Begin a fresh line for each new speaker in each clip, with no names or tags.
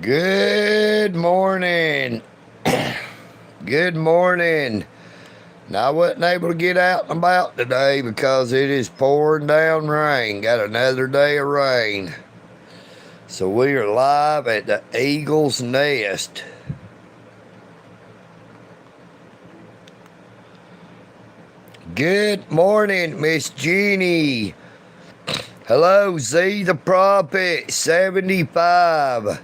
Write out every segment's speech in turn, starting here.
Good morning. Good morning. Now, I wasn't able to get out and about today because it is pouring down rain. Got another day of rain. So we are live at the Eagle's Nest. Good morning, Miss Jeannie. Hello, Z the Prophet 75.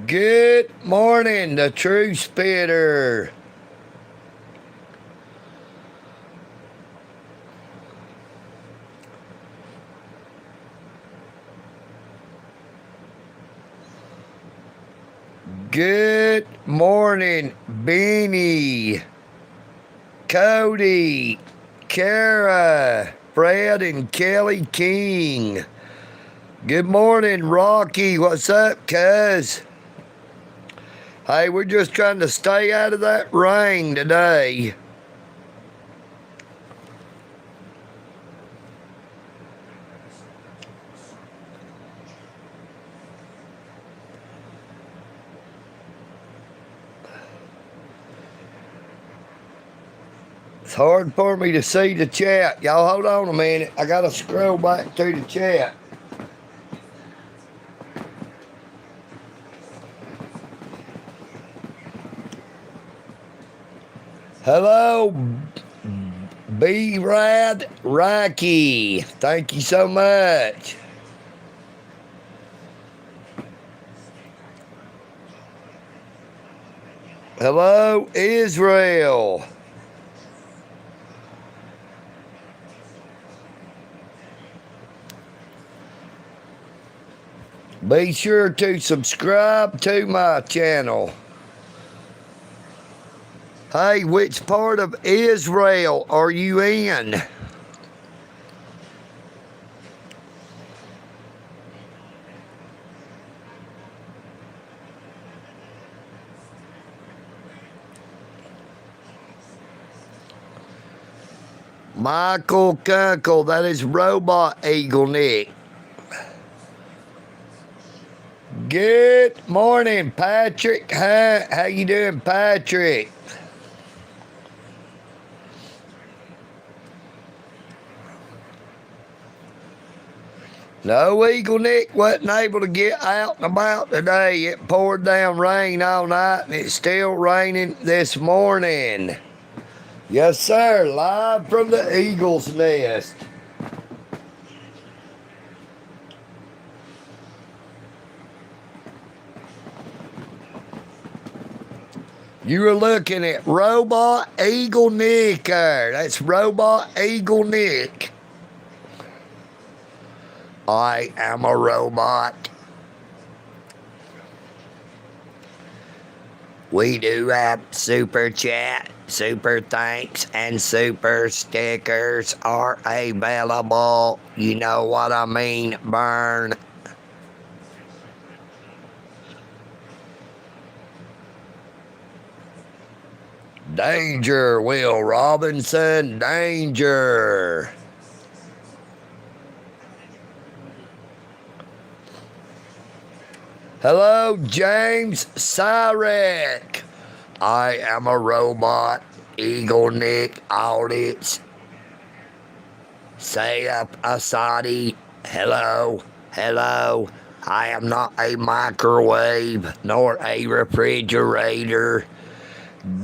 Good morning, the True Spitter. Good morning, Beanie, Cody, Kara, Fred, and Kelly King. Good morning, Rocky. What's up, cuz? Hey, we're just trying to stay out of that rain today. It's hard for me to see the chat. Y'all hold on a minute. I gotta scroll back to the chat. Hello, B-Rad Rocky. Thank you so much. Hello, Israel. Be sure to subscribe to my channel. Hey, which part of Israel are you in? Michael Kunkel, that is Robot EagleNick. Good morning, Patrick. How you doing, Patrick? No, EagleNick wasn't able to get out and about today. It poured down rain all night, and it's still raining this morning. Yes, sir. Live from the Eagle's Nest. You were looking at Robot EagleNick there. That's Robot EagleNick. I am a robot. We do have super chat, super thanks, and super stickers are available. You know what I mean, Burn. Danger, Will Robinson, danger. Hello, James Syrek. I am a robot. EagleNick audits. Sayap Asadi. Hello, hello. I am not a microwave nor a refrigerator.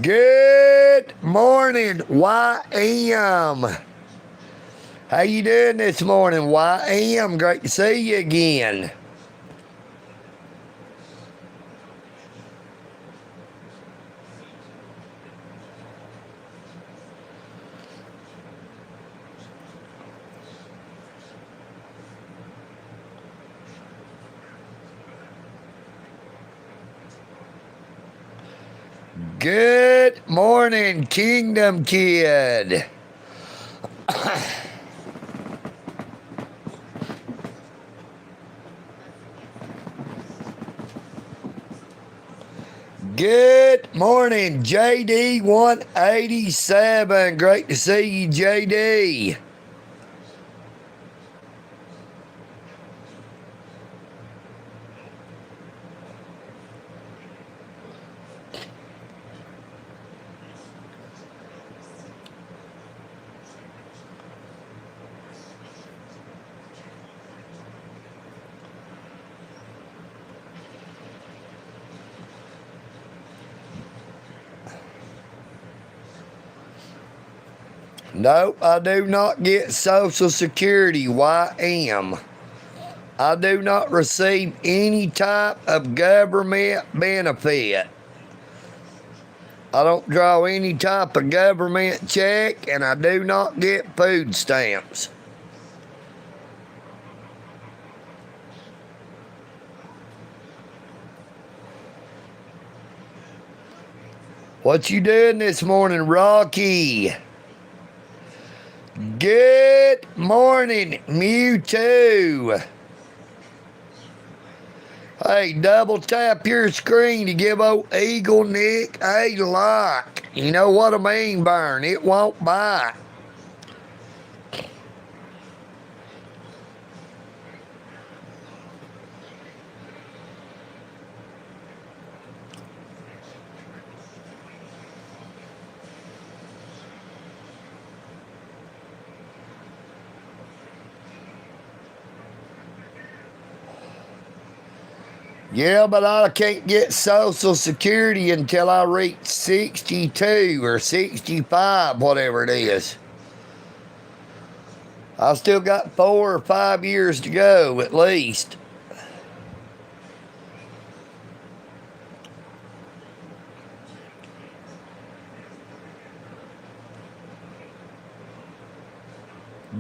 Good morning, YM. How you doing this morning, YM? Great to see you again. Good morning, Kingdom Kid. Good morning, JD187. Great to see you, JD. Nope, I do not get Social Security, YM. I do not receive any type of government benefit. I don't draw any type of government check, and I do not get food stamps. What you doing this morning, Rocky? Good morning, Mewtwo. Hey, double tap your screen to give old EagleNick a like. You know what I mean, Burn? It won't bite. Yeah, but I can't get Social Security until I reach 62 or 65, whatever it is. I still got 4 or 5 years to go, at least.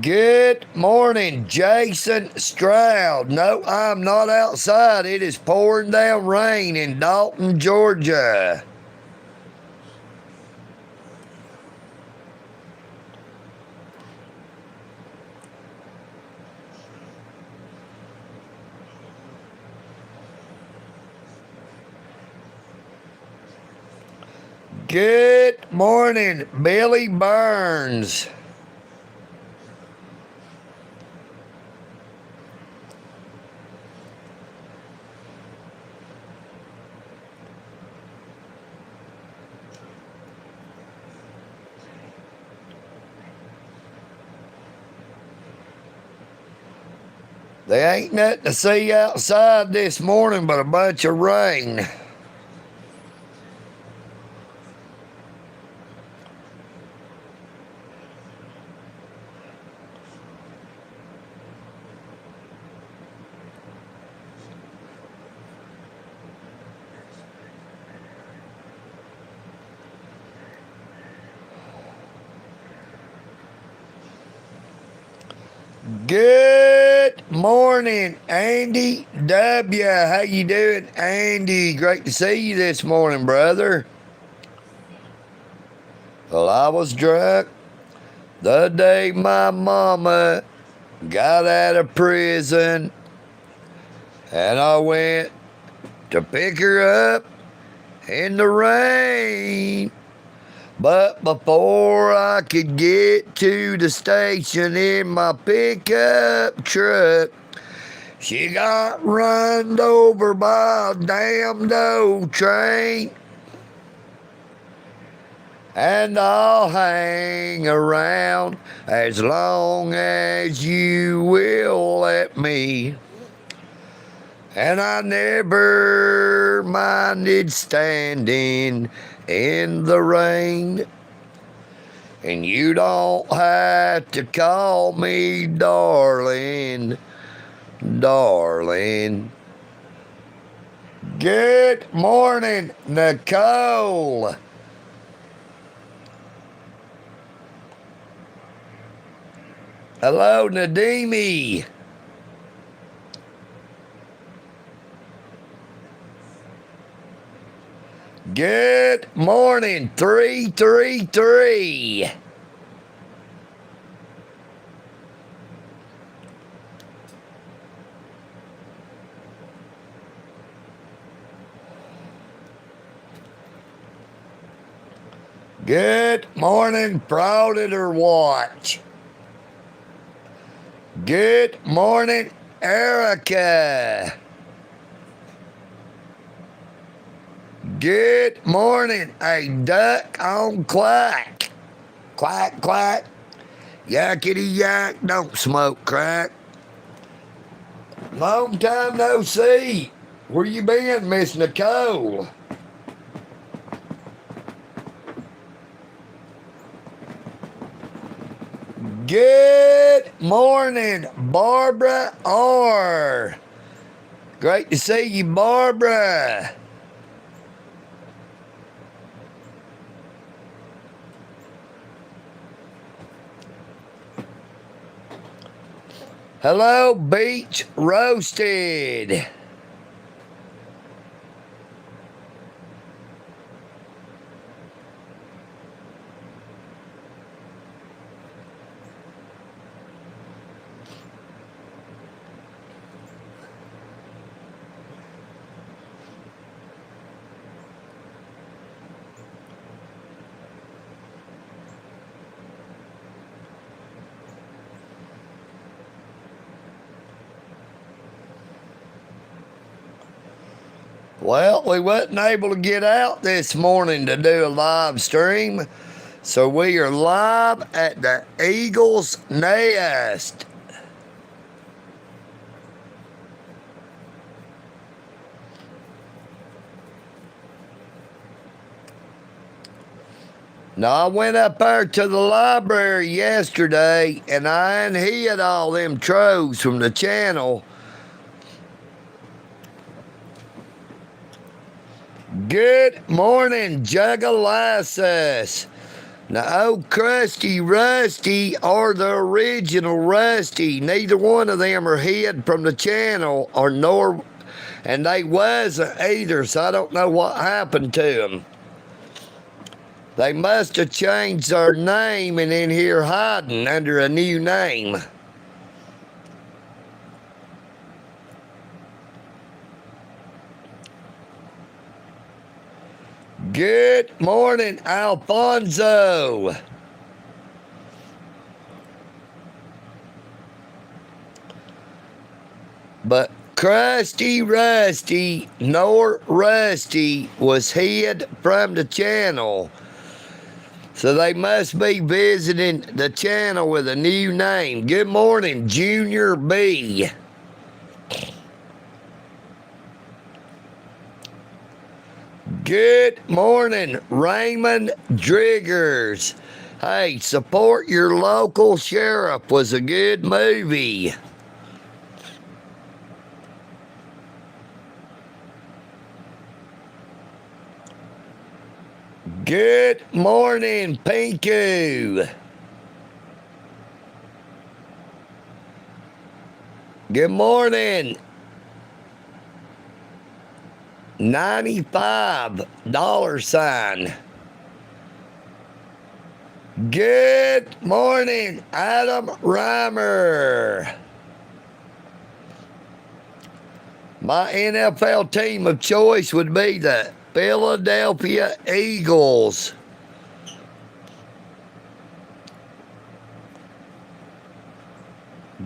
Good morning, Jason Stroud. No, I'm not outside. It is pouring down rain in Dalton, Georgia. Good morning, Billy Burns. There ain't nothing to see outside this morning but a bunch of rain. Good morning, Andy W. How you doing, Andy? Great to see you this morning, brother. Well, I was drunk the day my mama got out of prison, and I went to pick her up in the rain. But before I could get to the station in my pickup truck, she got run over by a damned old train. And I'll hang around as long as you will let me. And I never minded standing in the rain. And you don't have to call me darling, darling. Good morning, Nicole. Hello, Nadimi. Good morning, 333. Good morning, Predator Watch. Good morning, Erica. Good morning, a duck on quack. Quack, quack. Yakety yak, don't smoke crack. Long time no see. Where you been, Miss Nicole? Good morning, Barbara R. Great to see you, Barbara. Hello, Beach Roasted. Well, we wasn't able to get out this morning to do a live stream, so we are live at the Eagle's Nest. Now, I went up there to the library yesterday, and I unhid all them troves from the channel. Good morning, Juggalassus. Now, old Crusty Rusty or the original Rusty, neither one of them are hid from the channel, and they wasn't either, so I don't know what happened to them. They must have changed their name and in here hiding under a new name. Good morning, Alfonso. But Crusty Rusty nor Rusty was hid from the channel. So they must be visiting the channel with a new name. Good morning, Junior B. Good morning, Raymond Driggers. Hey, Support Your Local Sheriff was a good movie. Good morning, Pinku. Good morning. $95. Good morning, Adam Reimer. My NFL team of choice would be the Philadelphia Eagles.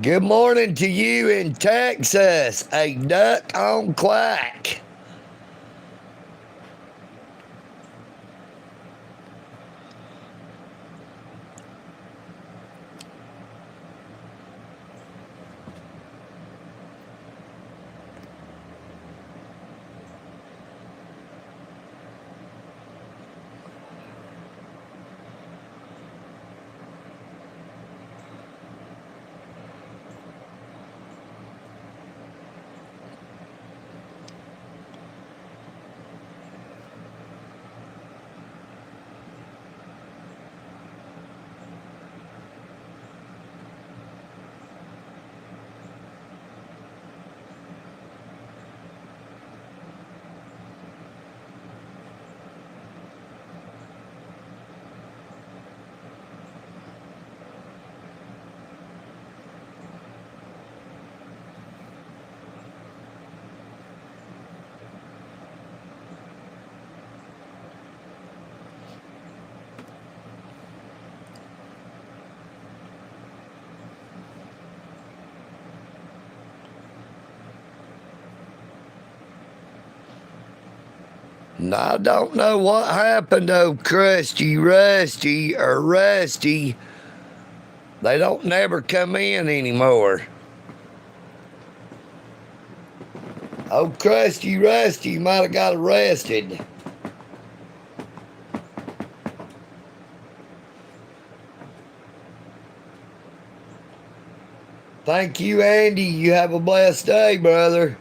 Good morning to you in Texas, a duck on quack. I don't know what happened to Crusty Rusty or Rusty. They don't never come in anymore. Oh, Crusty Rusty might have got arrested. Thank you, Andy. You have a blessed day, brother.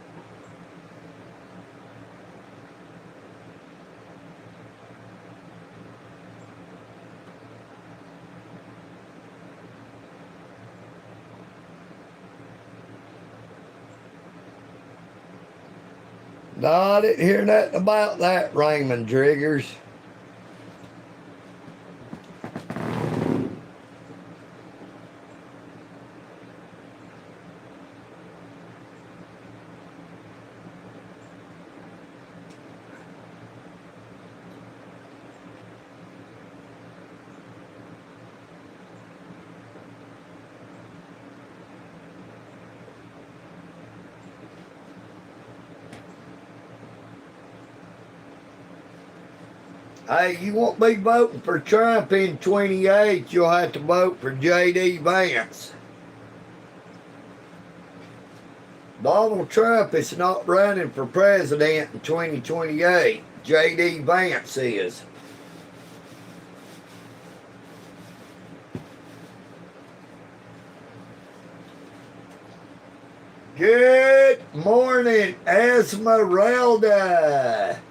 No, I didn't hear nothing about that, Raymond Driggers. Hey, you won't be voting for Trump in 28. You'll have to vote for J.D. Vance. Donald Trump is not running for president in 2028. J.D. Vance is. Good morning, Esmeralda.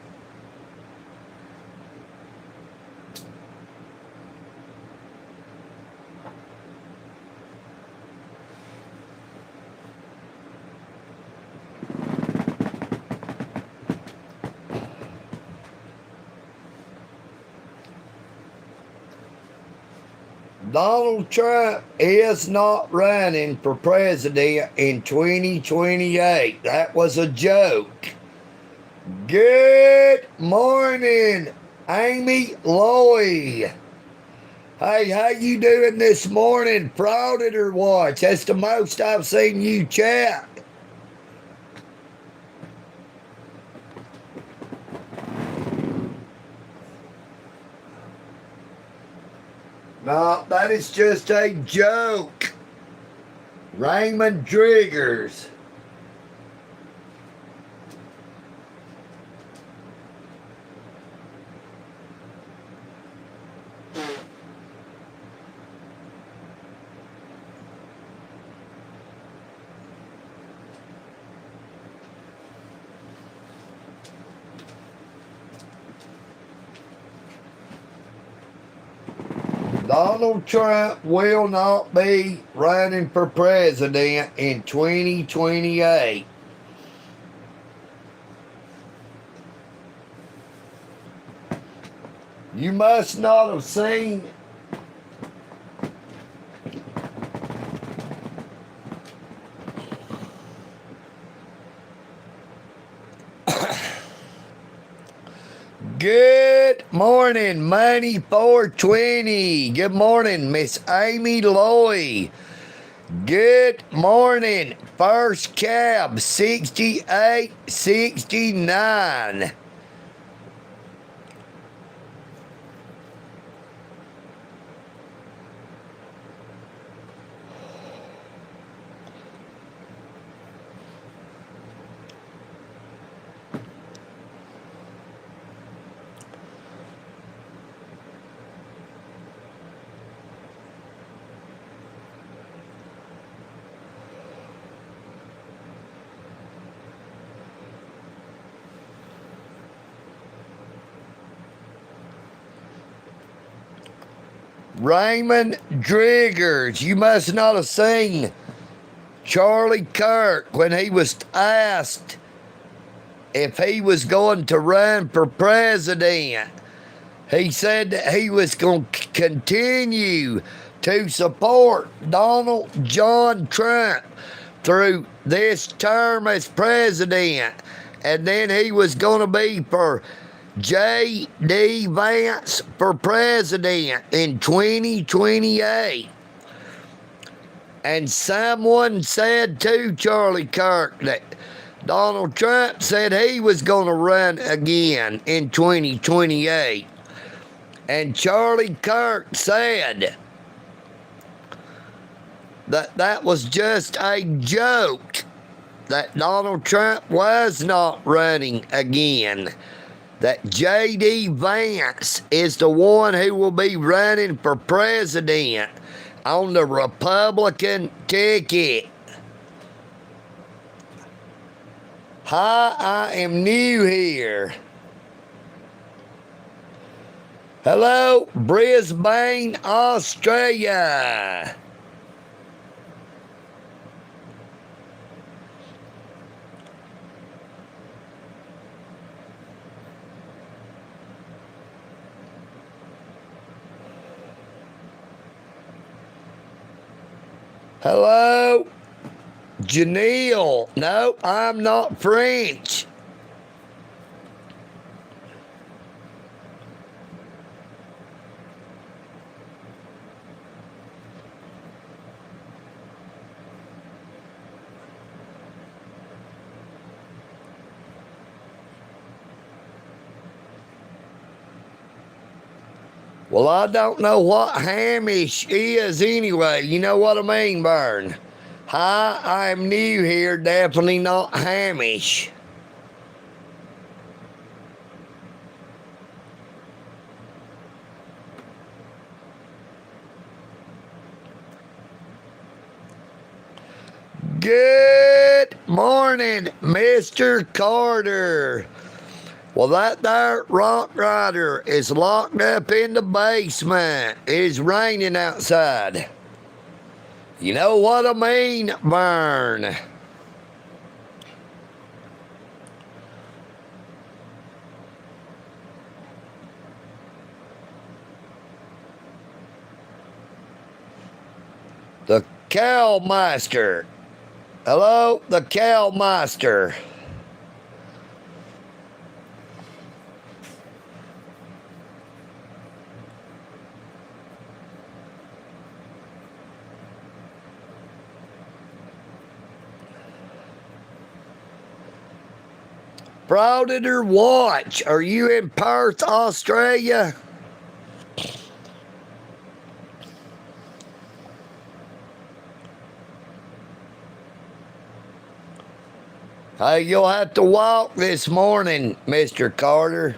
Donald Trump is not running for president in 2028. That was a joke. Good morning, Amy Loy. Hey, how you doing this morning? Frauded or what? That's the most I've seen you chat. No, that is just a joke. Raymond Driggers. Donald Trump will not be running for president in 2028. You must not have seen Good morning, Money 420. Good morning, Miss Amy Loy. Good morning, First Cab 6869. Raymond Driggers, you must not have seen Charlie Kirk when he was asked if he was going to run for president. He said that he was going to continue to support Donald John Trump through this term as president. And then he was going to be for J.D. Vance for president in 2028. And someone said to Charlie Kirk that Donald Trump said he was going to run again in 2028. And Charlie Kirk said that that was just a joke, that Donald Trump was not running again, that J.D. Vance is the one who will be running for president on the Republican ticket. Hi, I am new here. Hello, Brisbane, Australia. Hello, Janelle. No, I'm not French. Well, I don't know what Hamish is anyway. You know what I mean, Burn? Hi, I'm new here. Definitely not Hamish. Good morning, Mr. Carter. Well, that there rock rider is locked up in the basement. It's raining outside. You know what I mean, Burn? The Cowmaster. Hello, the Cowmaster. Predator Watch. Are you in Perth, Australia? Hey, you'll have to walk this morning, Mr. Carter.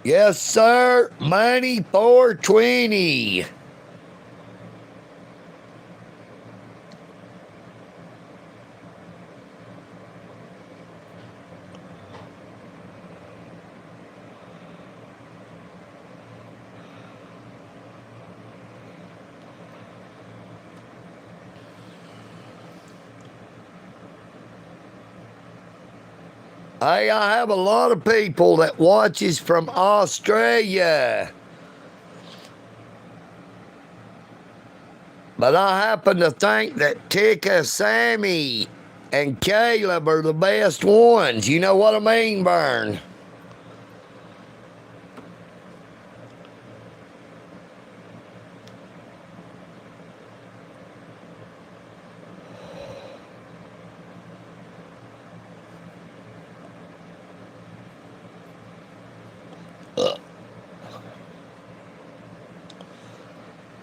Yes, sir. Money 420. Hey, I have a lot of people that watches from Australia. But I happen to think that Tika, Sammy, and Caleb are the best ones. You know what I mean, Burn?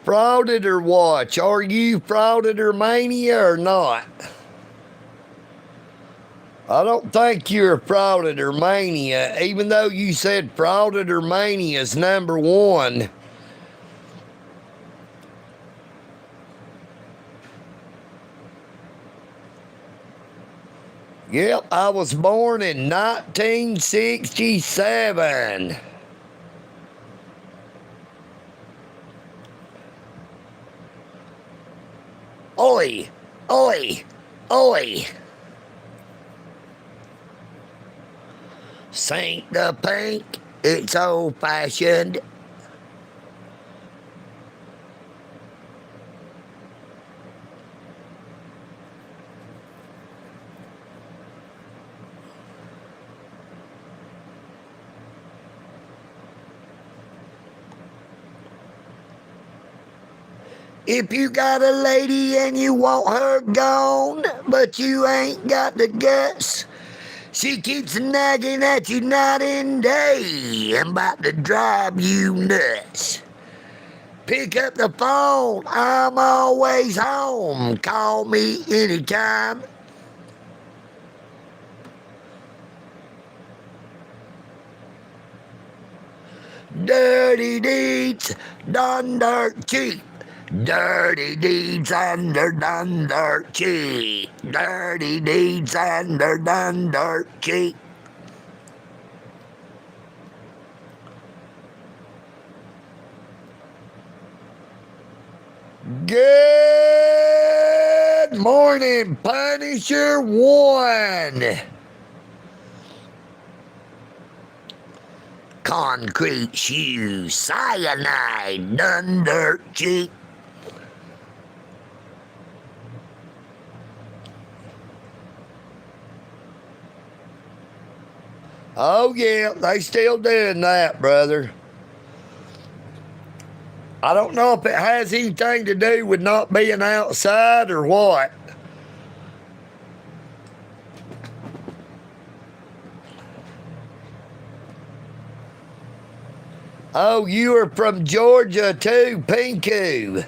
Frauditor Watch. Are you Frauditor Mania or not? I don't think you're Frauditor Mania, even though you said Frauditor Mania is number one. Yep, I was born in 1967. Oi, oi, oi. Sink the pink, it's old fashioned. If you got a lady and you want her gone, but you ain't got the guts, she keeps nagging at you night and day. I'm about to drive you nuts. Pick up the phone. I'm always home. Call me anytime. Dirty deeds done dirt cheap. Dirty deeds and they're done dirt cheap. Dirty deeds and they're done dirt cheap. Good morning, Punisher One. Concrete shoes, cyanide, done dirt cheap. Oh yeah, they still doing that, brother. I don't know if it has anything to do with not being outside or what. Oh, you are from Georgia too, Pinku.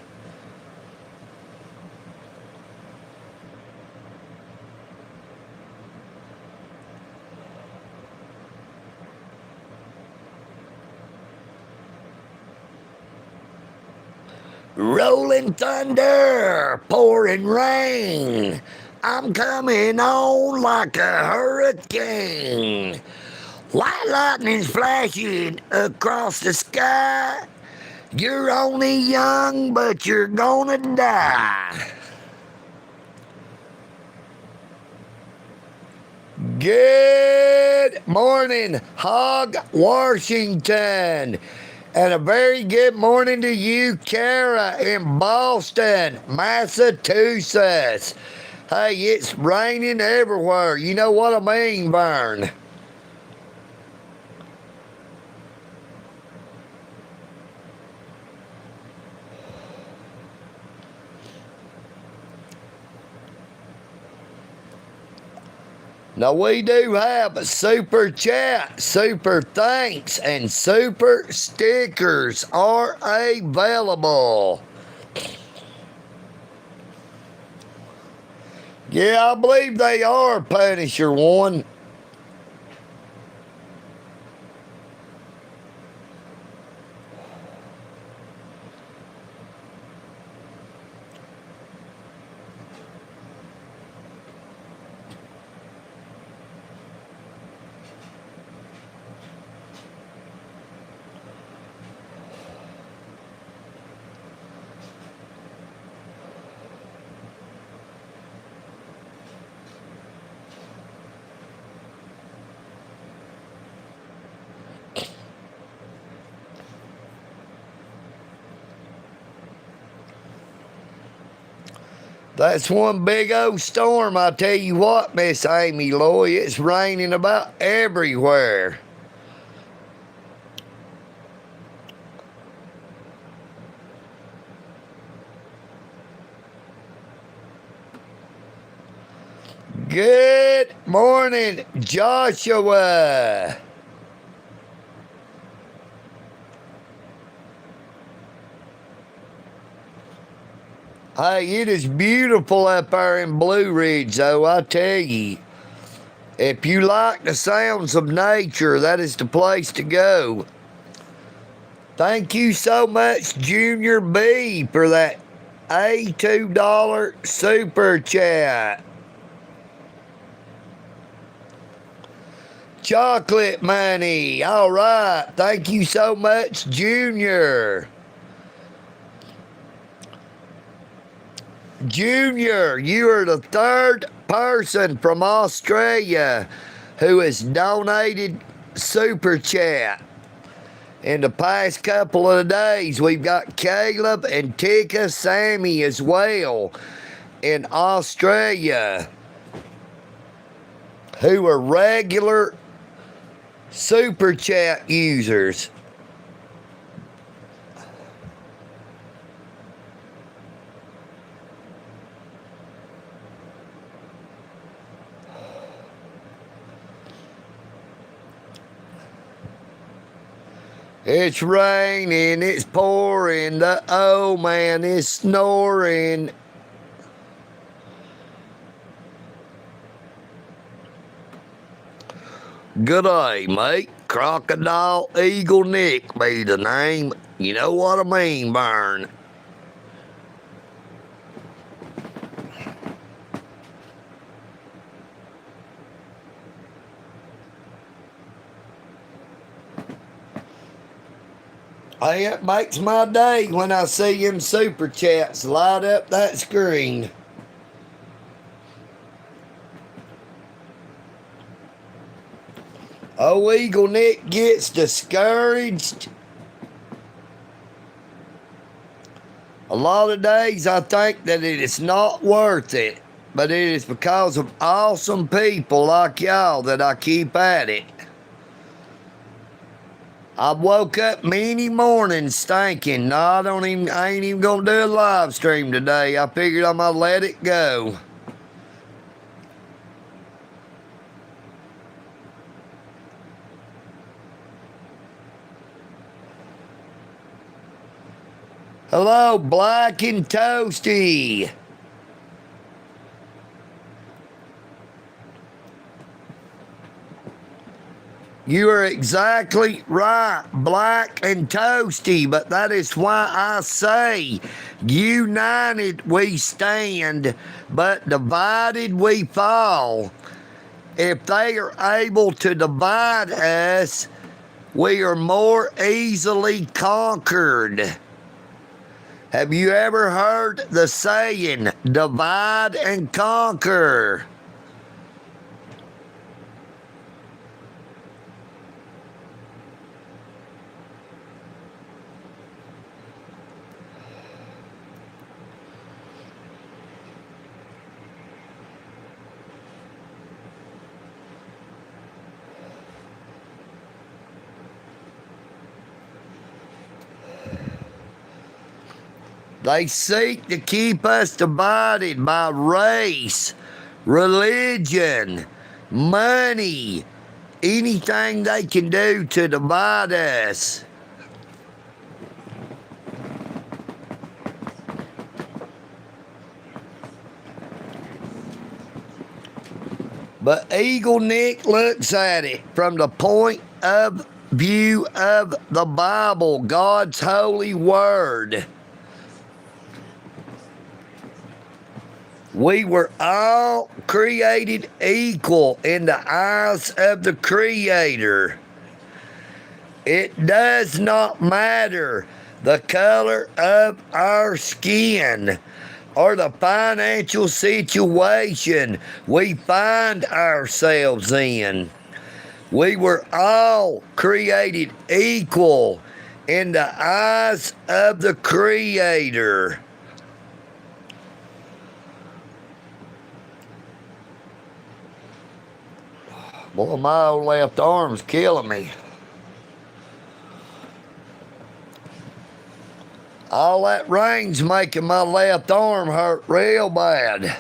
Rolling thunder, pouring rain. I'm coming on like a hurricane. White lightning's flashing across the sky. You're only young, but you're gonna die. Good morning, Hog Washington. And a very good morning to you, Kara, in Boston, Massachusetts. Hey, it's raining everywhere. You know what I mean, Vern? Now, we do have a super chat, super thanks, and super stickers are available. Yeah, I believe they are, Punisher One. That's one big old storm, I tell you what, Miss Amy Loy. It's raining about everywhere. Good morning, Joshua. Hey, it is beautiful up there in Blue Ridge, though, I tell you. If you like the sounds of nature, that is the place to go. Thank you so much, Junior B, for that $2 super chat. Chocolate money. All right. Thank you so much, Junior. Junior, you are the third person from Australia who has donated super chat. In the past couple of days, we've got Caleb and Tika Sammy as well in Australia who are regular super chat users. It's raining, it's pouring, the old man is snoring. Good day, mate. Crocodile EagleNick be the name. You know what I mean, Burn. Hey, it makes my day when I see them super chats light up that screen. Oh, EagleNick gets discouraged. A lot of days I think that it is not worth it, but it is because of awesome people like y'all that I keep at it. I woke up many mornings thinking, no, I ain't even gonna do a live stream today. I figured I'm gonna let it go. Hello, Black and Toasty. You are exactly right, Black and Toasty, but that is why I say united we stand, but divided we fall. If they are able to divide us, we are more easily conquered. Have you ever heard the saying, divide and conquer? They seek to keep us divided by race, religion, money, anything they can do to divide us. But EagleNick looks at it from the point of view of the Bible, God's holy word. We were all created equal in the eyes of the Creator. It does not matter the color of our skin or the financial situation we find ourselves in. We were all created equal in the eyes of the Creator. Boy, my old left arm's killing me. All that rain's making my left arm hurt real bad.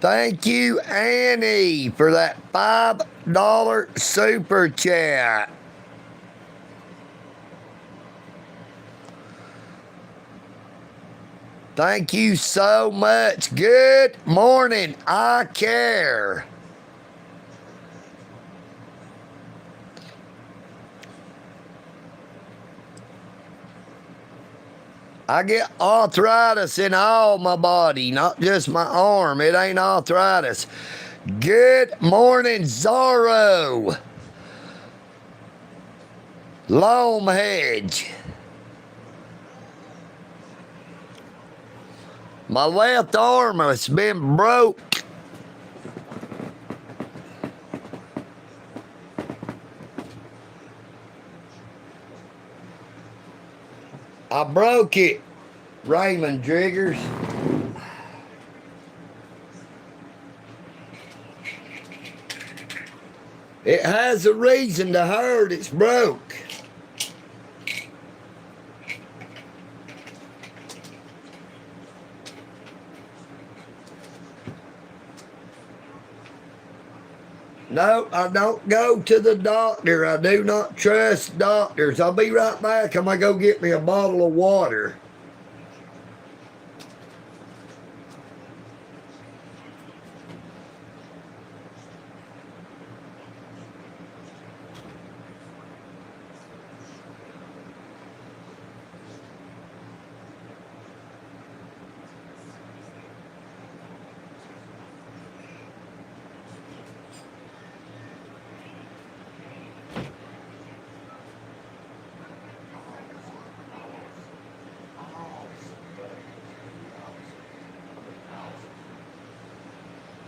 Thank you, Annie, for that $5 super chat. Thank you so much. Good morning. I care. I get arthritis in all my body, not just my arm. It ain't arthritis. Good morning, Zorro. Loam Hedge. My left arm has been broke. I broke it, Raymond Driggers. It has a reason to hurt. It's broke. No, I don't go to the doctor. I do not trust doctors. I'll be right back. I'm going to go get me a bottle of water.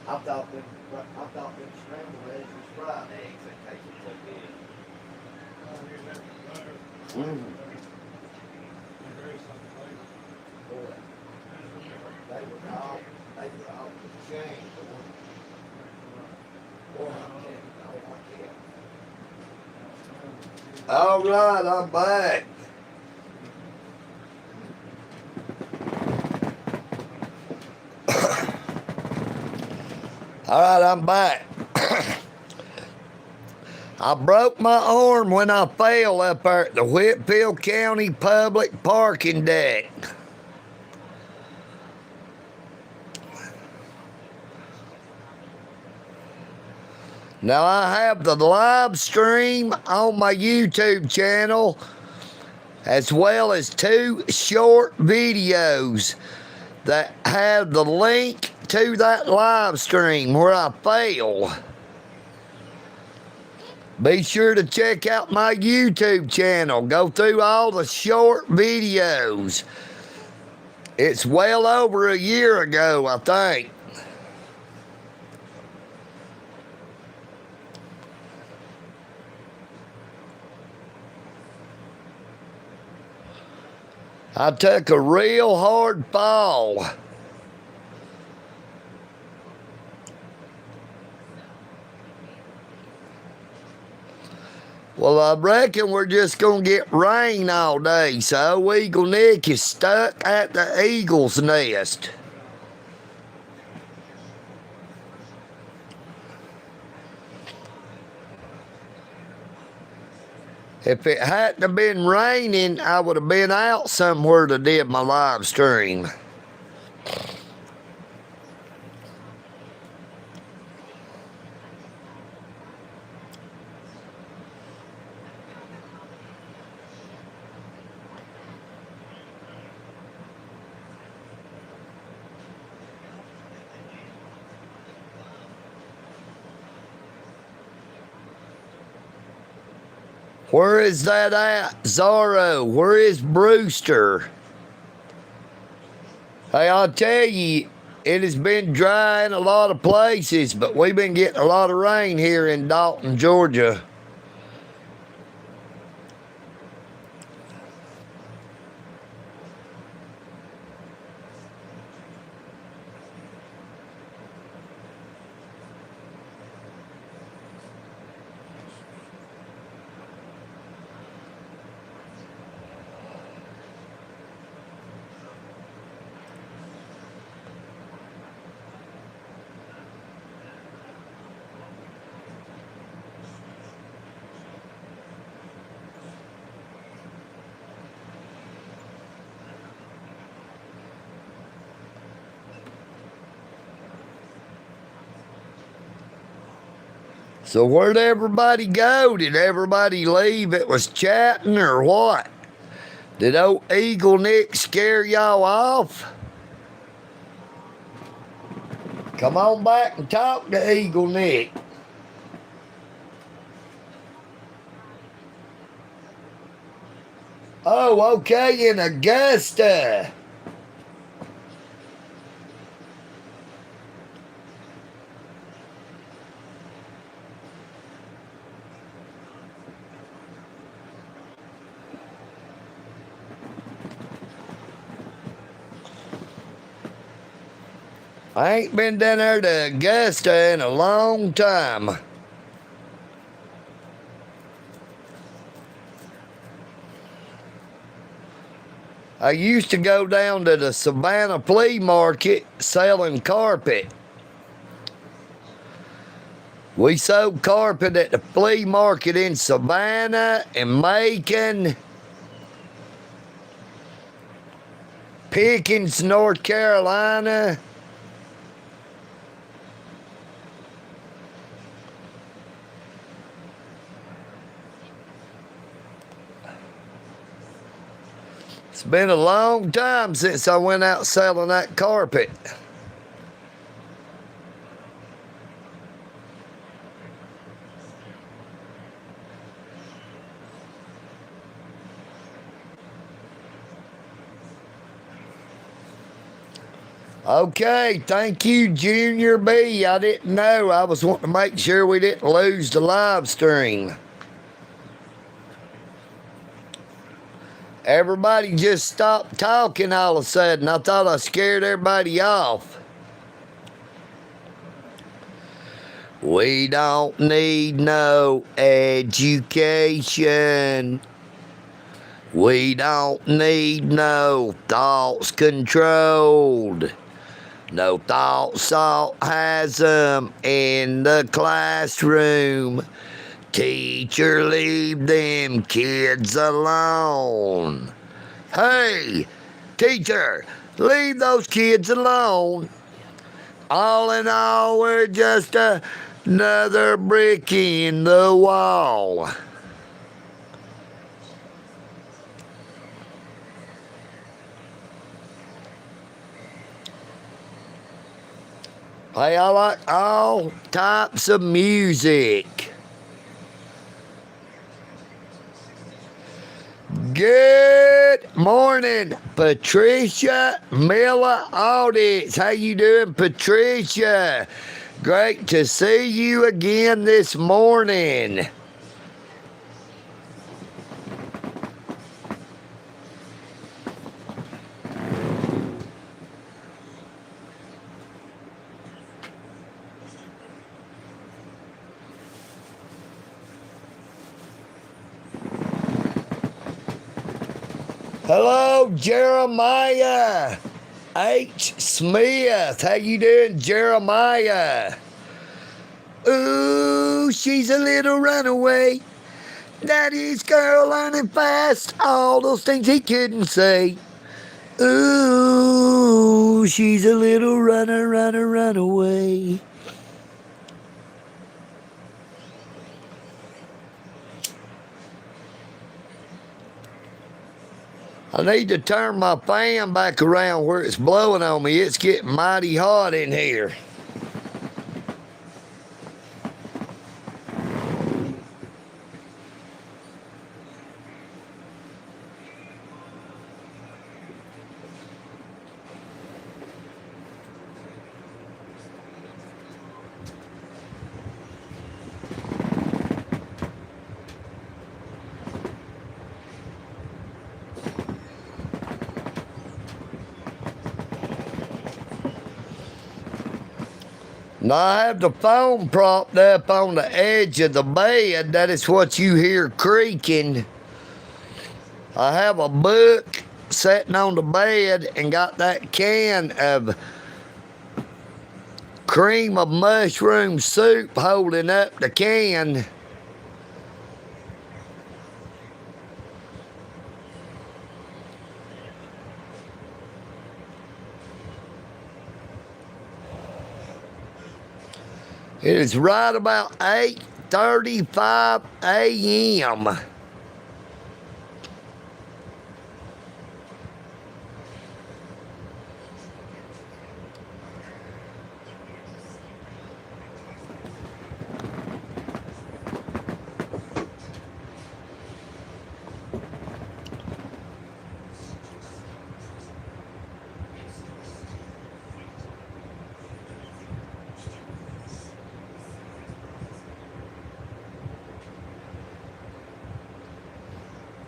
I thought them scrambled eggs was fried eggs. They tasted so good. Mm-hmm. Boy, they were all the chain. Boy, I can't. All right, I'm back. All right, I'm back. I broke my arm when I fell up there at the Whitfield County Public Parking Deck. Now I have the live stream on my YouTube channel as well as 2 short videos that have the link to that live stream where I fell. Be sure to check out my YouTube channel. Go through all the short videos. It's well over a year ago, I think. I took a real hard fall. Well, I reckon we're just going to get rain all day, so EagleNick is stuck at the eagle's nest. If it hadn't have been raining, I would have been out somewhere to do my live stream. Where is that at, Zorro? Where is Brewster? Hey, I'll tell you, it has been dry in a lot of places, but we've been getting a lot of rain here in Dalton, Georgia. So where'd everybody go? Did everybody leave? It was chatting or what? Did old EagleNick scare y'all off? Come on back and talk to EagleNick. Oh, okay, in Augusta. I ain't been down there to Augusta in a long time. I used to go down to the Savannah flea market selling carpet. We sold carpet at the flea market in Savannah and Macon, Pickens, North Carolina. It's been a long time since I went out selling that carpet. Okay, thank you, Junior B. I didn't know. I was wanting to make sure we didn't lose the live stream. Everybody just stopped talking all of a sudden. I thought I scared everybody off. We don't need no education. We don't need no thoughts controlled. No thoughts has them in the classroom. Teacher, leave them kids alone. Hey, teacher, leave those kids alone. All in all, we're just another brick in the wall. Hey, I like all types of music. Good morning, Patricia Miller Audits. How you doing, Patricia? Great to see you again this morning. Hello, Jeremiah H. Smith. How you doing, Jeremiah? Ooh, she's a little runaway. Daddy's girl learning fast. All those things he couldn't say. Ooh, she's a little runaway. I need to turn my fan back around where it's blowing on me. It's getting mighty hot in here. Now I have the phone propped up on the edge of the bed. That is what you hear creaking. I have a book sitting on the bed and got that can of cream of mushroom soup holding up the can. It is right about 8:35 a.m.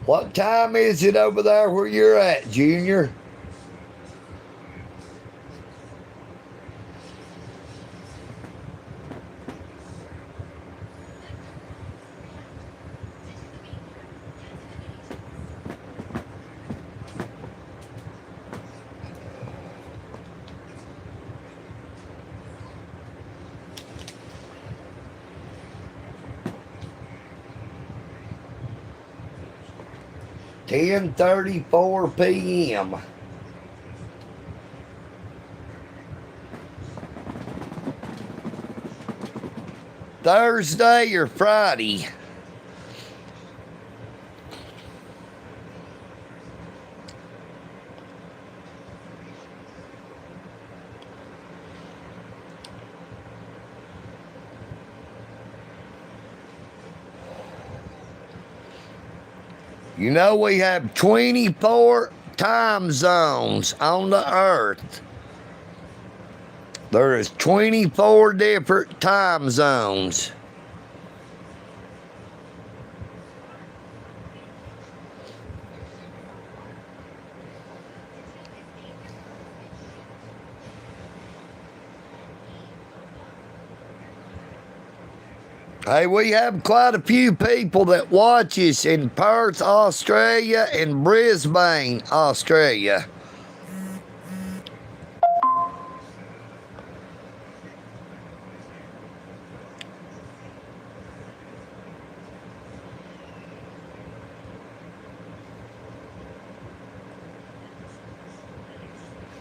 What time is it over there where you're at, Junior? (10:34 p.m.) Thursday or Friday? You know, we have 24 time zones on the earth. There is 24 different time zones. Hey, we have quite a few people that watch us in Perth, Australia, and Brisbane, Australia.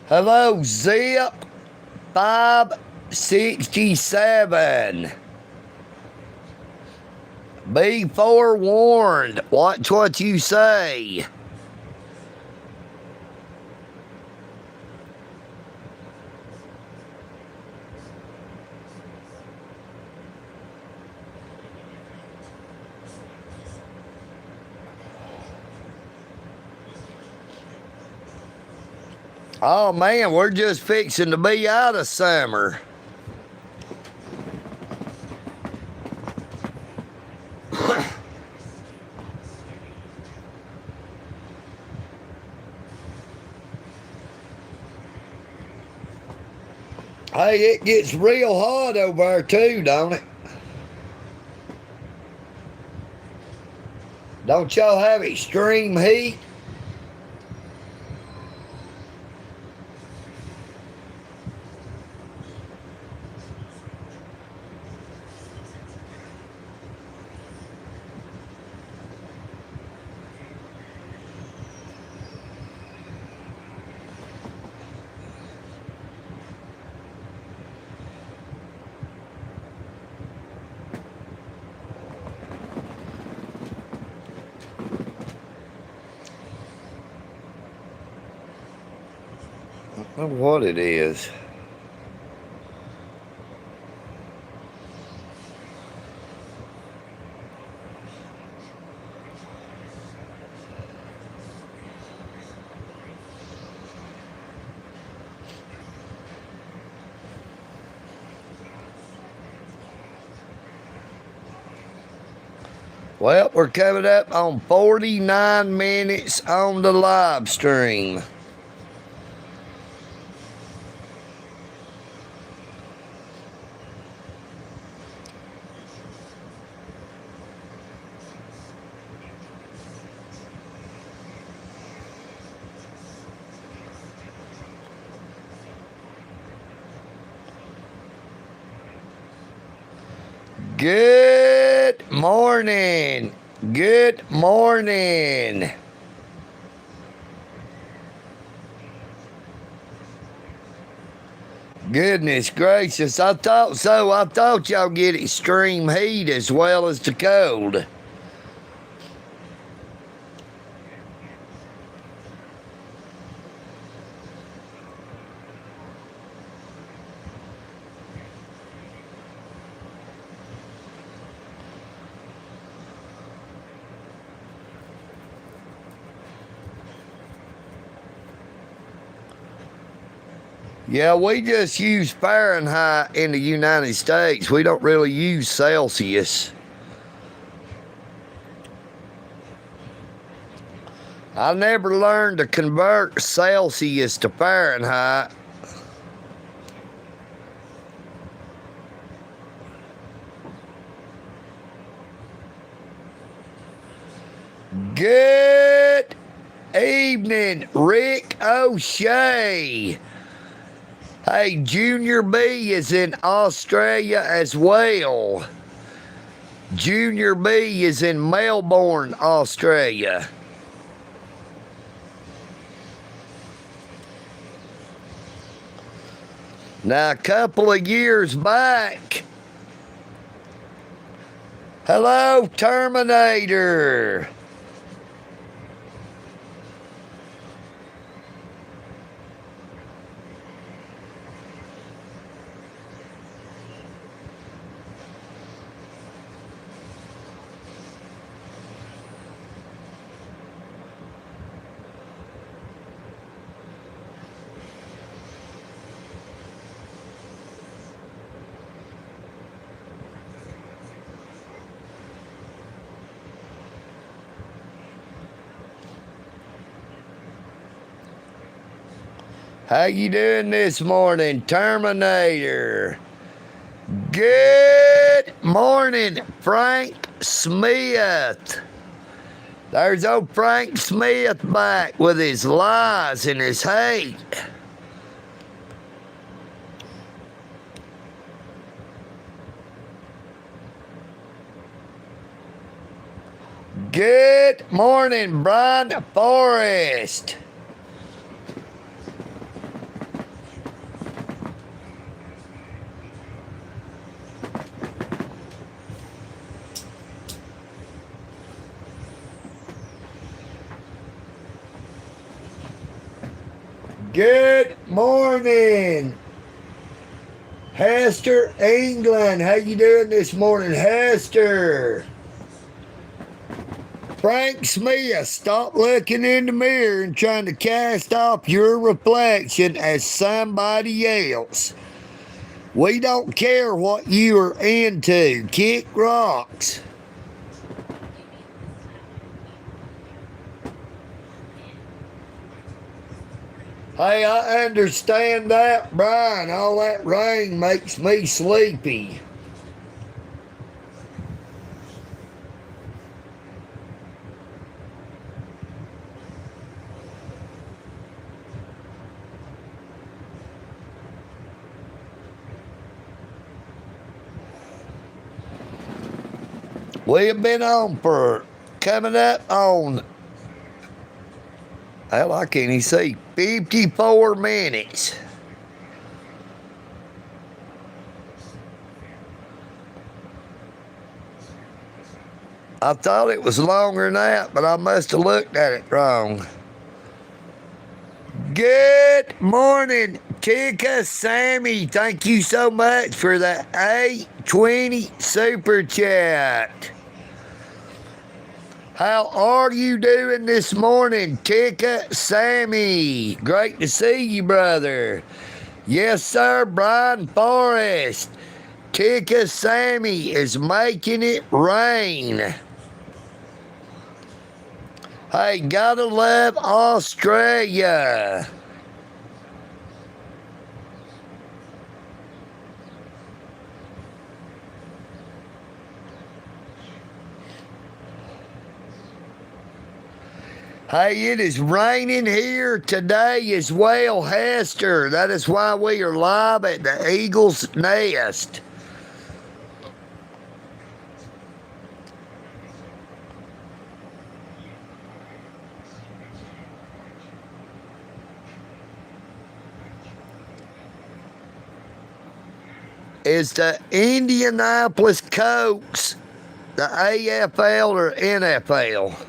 Hello, Zip 567. Be forewarned. Watch what you say. Oh man, we're just fixing to be out of summer. Hey, it gets real hot over there too, don't it? Don't y'all have extreme heat? I don't know what it is. Well, we're coming up on 49 minutes on the live stream. Good morning. Good morning. Goodness gracious, I thought so. I thought y'all get extreme heat as well as the cold. Yeah, we just use Fahrenheit in the United States. We don't really use Celsius. I never learned to convert Celsius to Fahrenheit. Good evening, Rick O'Shea. Hey, Junior B is in Australia as well. Junior B is in Melbourne, Australia. Now, a couple of years back, hello, Terminator. How you doing this morning, Terminator? Good morning, Frank Smith. There's old Frank Smith back with his lies and his hate. Good morning, Brian Forrest. Good morning, Hester England. How you doing this morning, Hester? Frank Smith, stop looking in the mirror and trying to cast off your reflection as somebody else. We don't care what you are into. Kick rocks. Hey, I understand that, Brian. All that rain makes me sleepy. We have been on for coming up on, hell, I can't even see, 54 minutes. I thought it was longer than that, but I must have looked at it wrong. Good morning, Tika Sammy. Thank you so much for the 820 super chat. How are you doing this morning, Tika Sammy? Great to see you, brother. Yes, sir, Brian Forrest. Tika Sammy is making it rain. Hey, gotta love Australia. Hey, it is raining here today as well, Hester. That is why we are live at the Eagle's Nest. Is the Indianapolis Colts the AFL or NFL?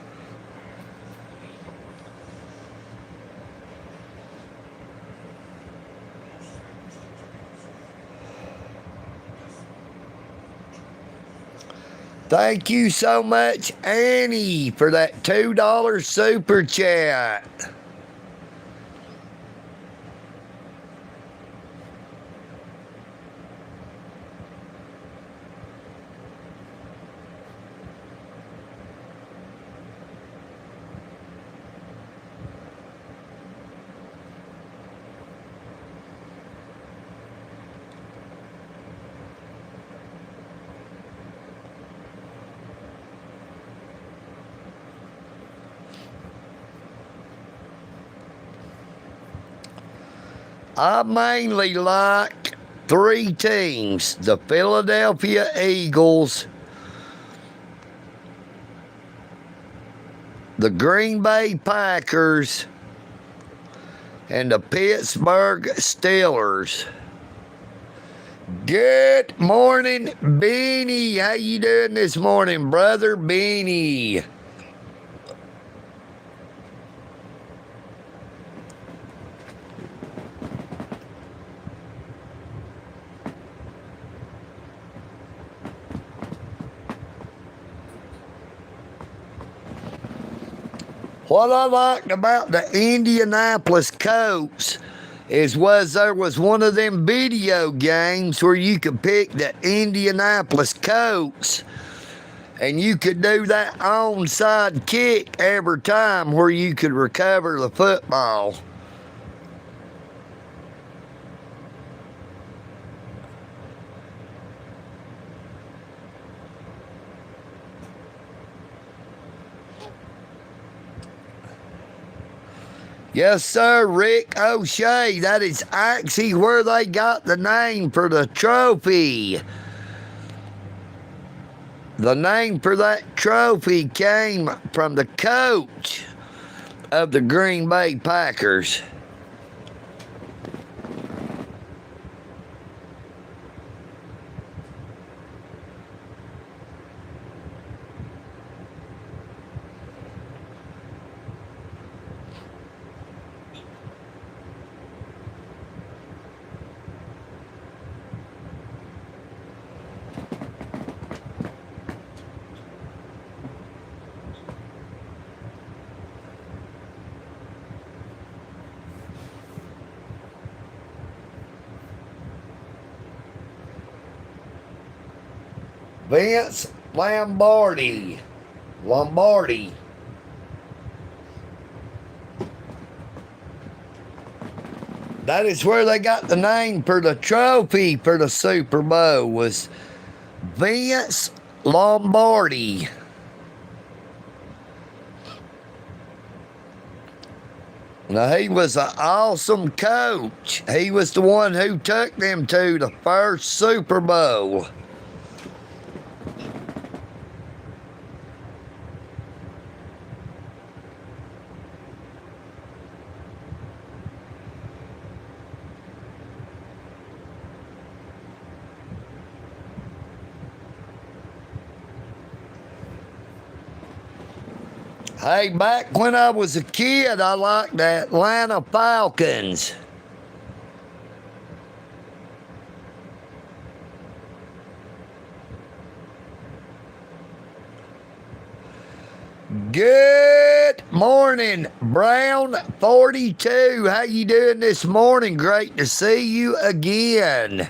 Thank you so much, Annie, for that $2 super chat. I mainly like three teams: the Philadelphia Eagles, the Green Bay Packers, and the Pittsburgh Steelers. Good morning, Beanie. How you doing this morning, brother Beanie? What I liked about the Indianapolis Colts was there was one of them video games where you could pick the Indianapolis Colts and you could do that onside kick every time where you could recover the football. Yes, sir, Rick O'Shea. That is actually where they got the name for the trophy. The name for that trophy came from the coach of the Green Bay Packers. Vince Lombardi. That is where they got the name for the trophy for the Super Bowl, was Vince Lombardi. Now, he was an awesome coach. He was the one who took them to the first Super Bowl. Hey, back when I was a kid, I liked the Atlanta Falcons. Good morning, Brown 42. How you doing this morning? Great to see you again.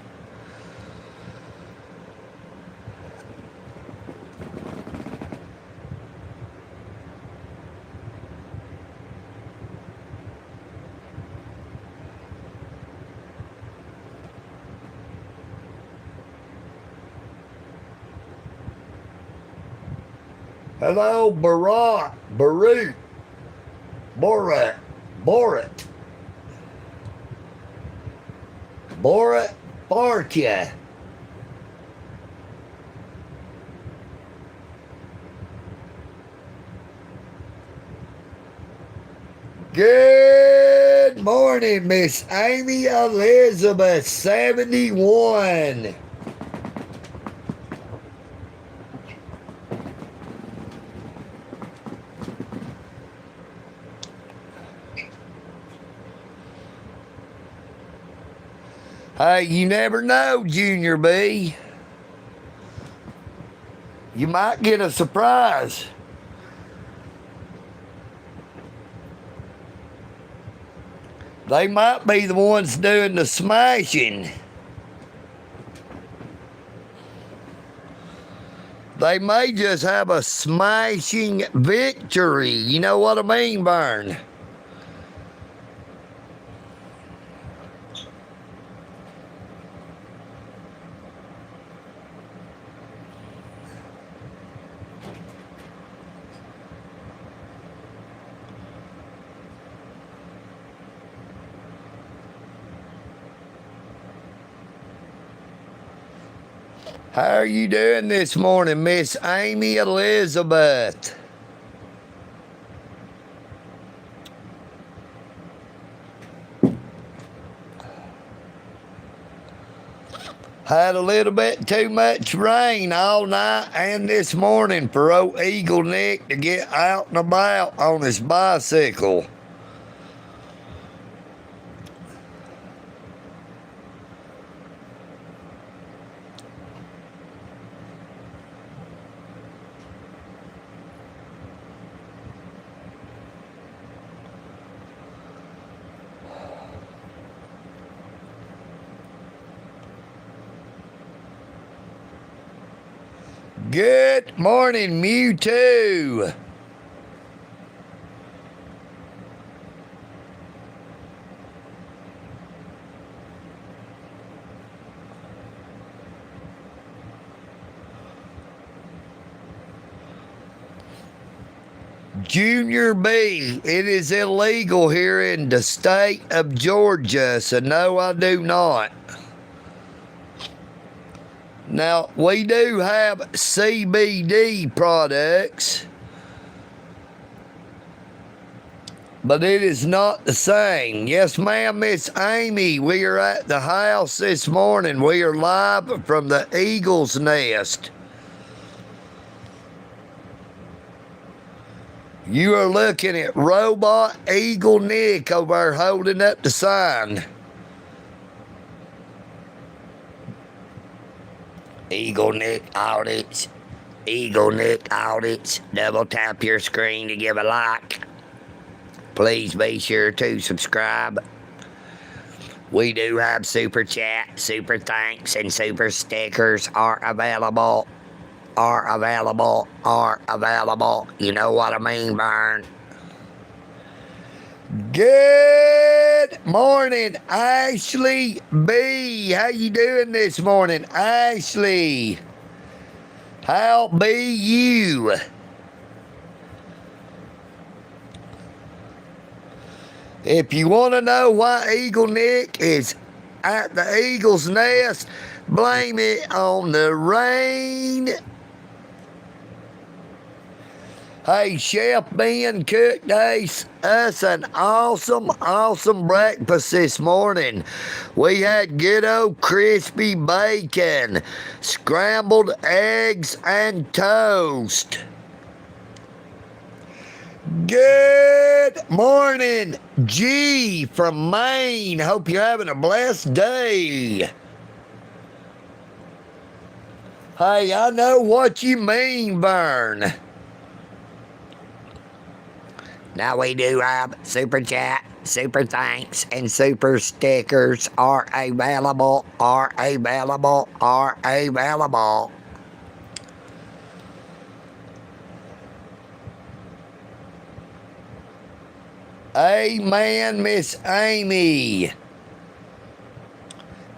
Hello, Borat, Barkia. Good morning, Miss Amy Elizabeth, 71. Hey, you never know, Junior B. You might get a surprise. They might be the ones doing the smashing. They may just have a smashing victory. You know what I mean, Vern? How are you doing this morning, Miss Amy Elizabeth? Had a little bit too much rain all night and this morning for old EagleNick to get out and about on his bicycle. Good morning, Mewtwo. Junior B, it is illegal here in the state of Georgia, so no, I do not. Now, we do have CBD products, but it is not the same. Yes, ma'am, Miss Amy, we are at the house this morning. We are live from the Eagle's Nest. You are looking at Robot EagleNick over there holding up the sign. EagleNick audits. EagleNick audits. Double tap your screen to give a like. Please be sure to subscribe. We do have super chat, super thanks, and super stickers are available. Are available. You know what I mean, Vern? Good morning, Ashley B. How you doing this morning, Ashley? How be you? If you want to know why EagleNick is at the Eagle's Nest, blame it on the rain. Hey, Chef Ben cooked us an awesome breakfast this morning. We had good old crispy bacon, scrambled eggs, and toast. Good morning, G from Maine. Hope you're having a blessed day. Hey, I know what you mean, Vern. Now we do have super chat, super thanks, and super stickers are available. Amen, Miss Amy.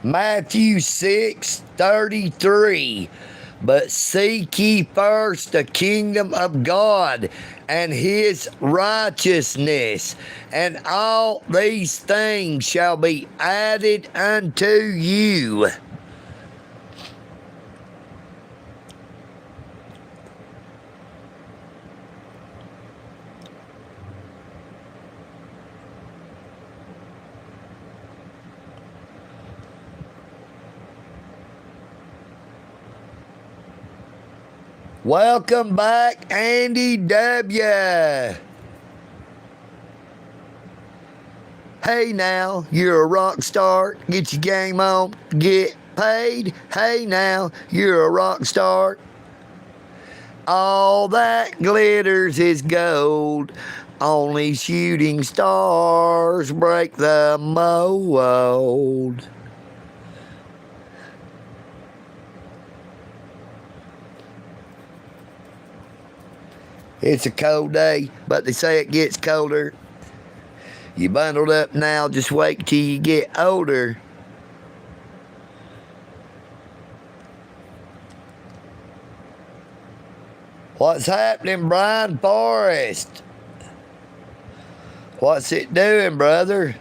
Matthew 6:33. But seek ye first the kingdom of God and his righteousness, and all these things shall be added unto you. Welcome back, Andy W. Hey now, you're a rock star. Get your game on, get paid. Hey now, you're a rock star. All that glitters is gold. Only shooting stars break the mold. It's a cold day, but they say it gets colder. You bundled up now, just wait till you get older. What's happening, Brian Forrest? What's it doing, brother?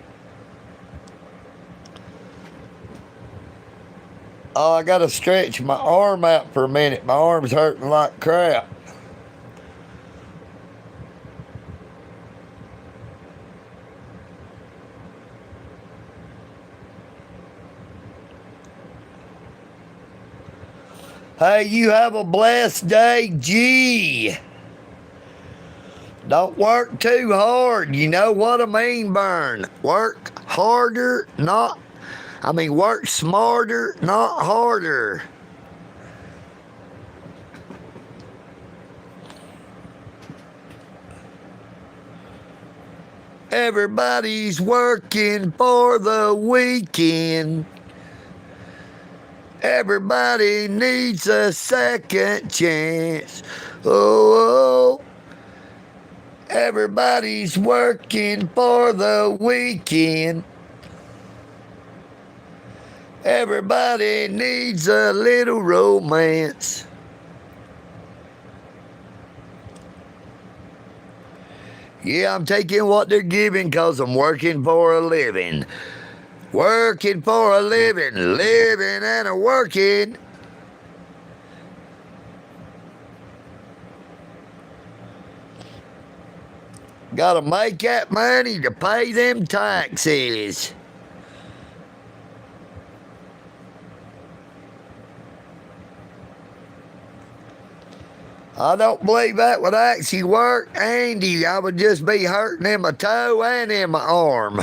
Oh, I gotta stretch my arm out for a minute. My arm's hurting like crap. Hey, you have a blessed day, G. Don't work too hard. You know what I mean, Vern? Work harder, work smarter, not harder. Everybody's working for the weekend. Everybody needs a second chance. Oh, everybody's working for the weekend. Everybody needs a little romance. Yeah, I'm taking what they're giving because I'm working for a living. Working for a living, living and a working. Gotta make that money to pay them taxes. I don't believe that would actually work, Andy. I would just be hurting in my toe and in my arm.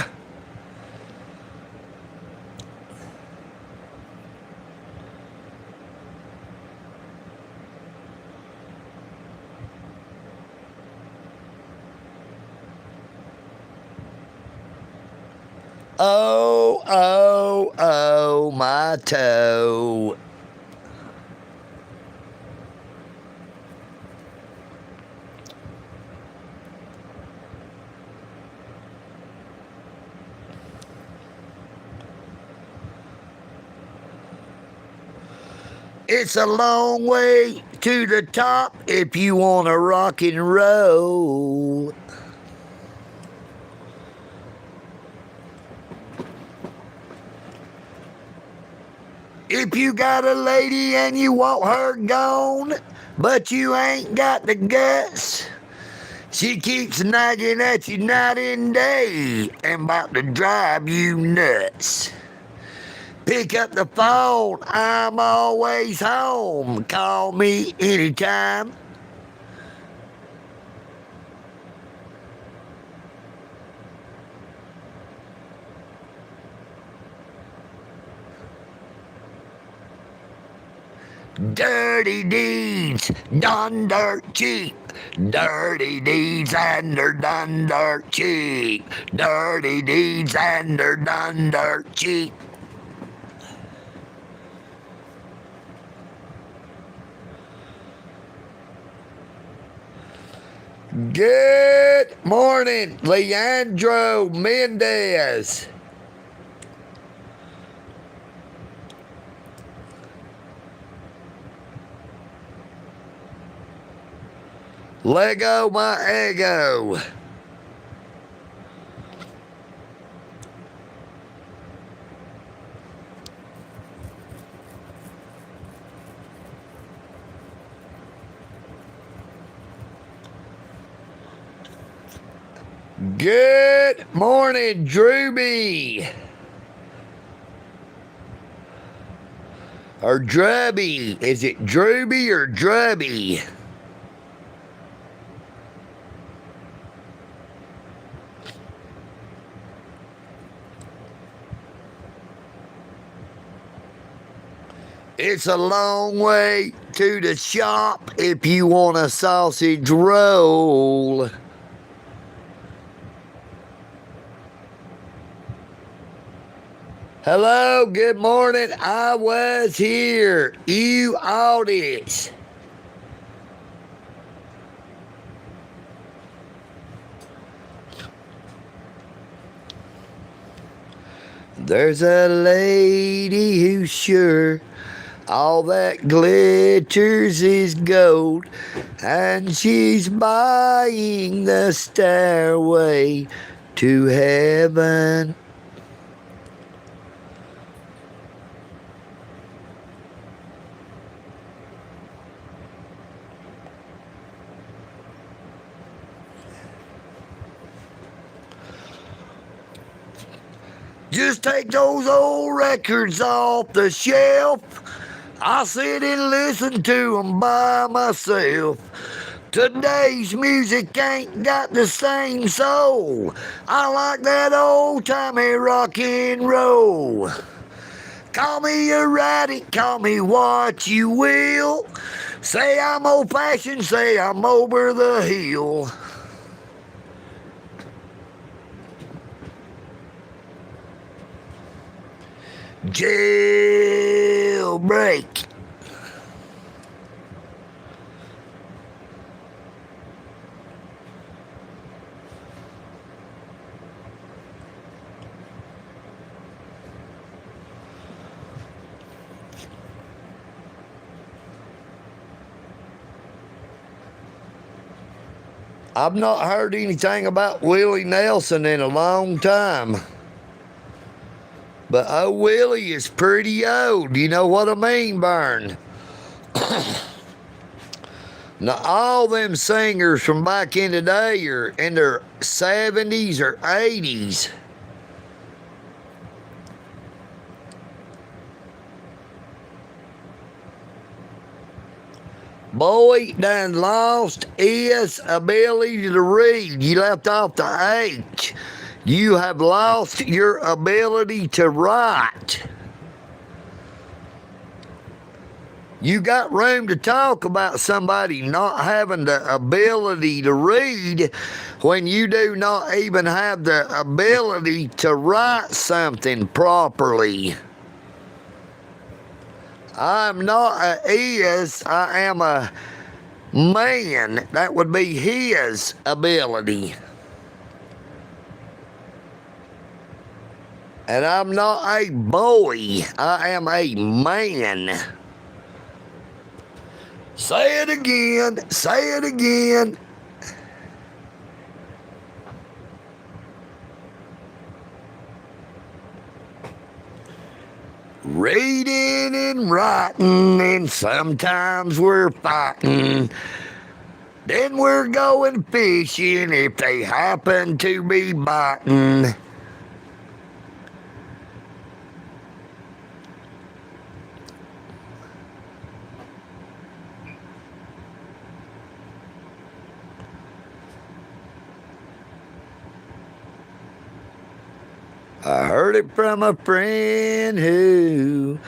Oh, oh, oh, my toe. It's a long way to the top if you want to rock and roll. If you got a lady and you want her gone, but you ain't got the guts, she keeps nagging at you night and day and about to drive you nuts. Pick up the phone, I'm always home. Call me anytime. Dirty deeds done dirt cheap. Dirty deeds and they're done dirt cheap. Dirty deeds and they're done dirt cheap. Good morning, Leandro Mendez. Lego my ego. Good morning, Drewby. Or Drubby. Is it Drewby or Drubby? It's a long way to the shop if you want a sausage roll. Hello, good morning. I was here. You audience. There's a lady who's sure all that glitters is gold, and she's buying the stairway to heaven. Just take those old records off the shelf. I sit and listen to them by myself. Today's music ain't got the same soul. I like that old-timey rock and roll. Call me erratic, call me what you will. Say I'm old-fashioned, say I'm over the hill. Jailbreak. I've not heard anything about Willie Nelson in a long time. But old Willie is pretty old. You know what I mean, Burn? Now, all them singers from back in the day are in their 70s or 80s. Boy done lost his ability to read. You left off the H. You have lost your ability to write. You got room to talk about somebody not having the ability to read when you do not even have the ability to write something properly. I'm not a is, I am a man. That would be his ability. And I'm not a boy, I am a man. Say it again, say it again. Reading and writing, and sometimes we're fighting. Then we're going fishing if they happen to be biting. I heard it from a friend who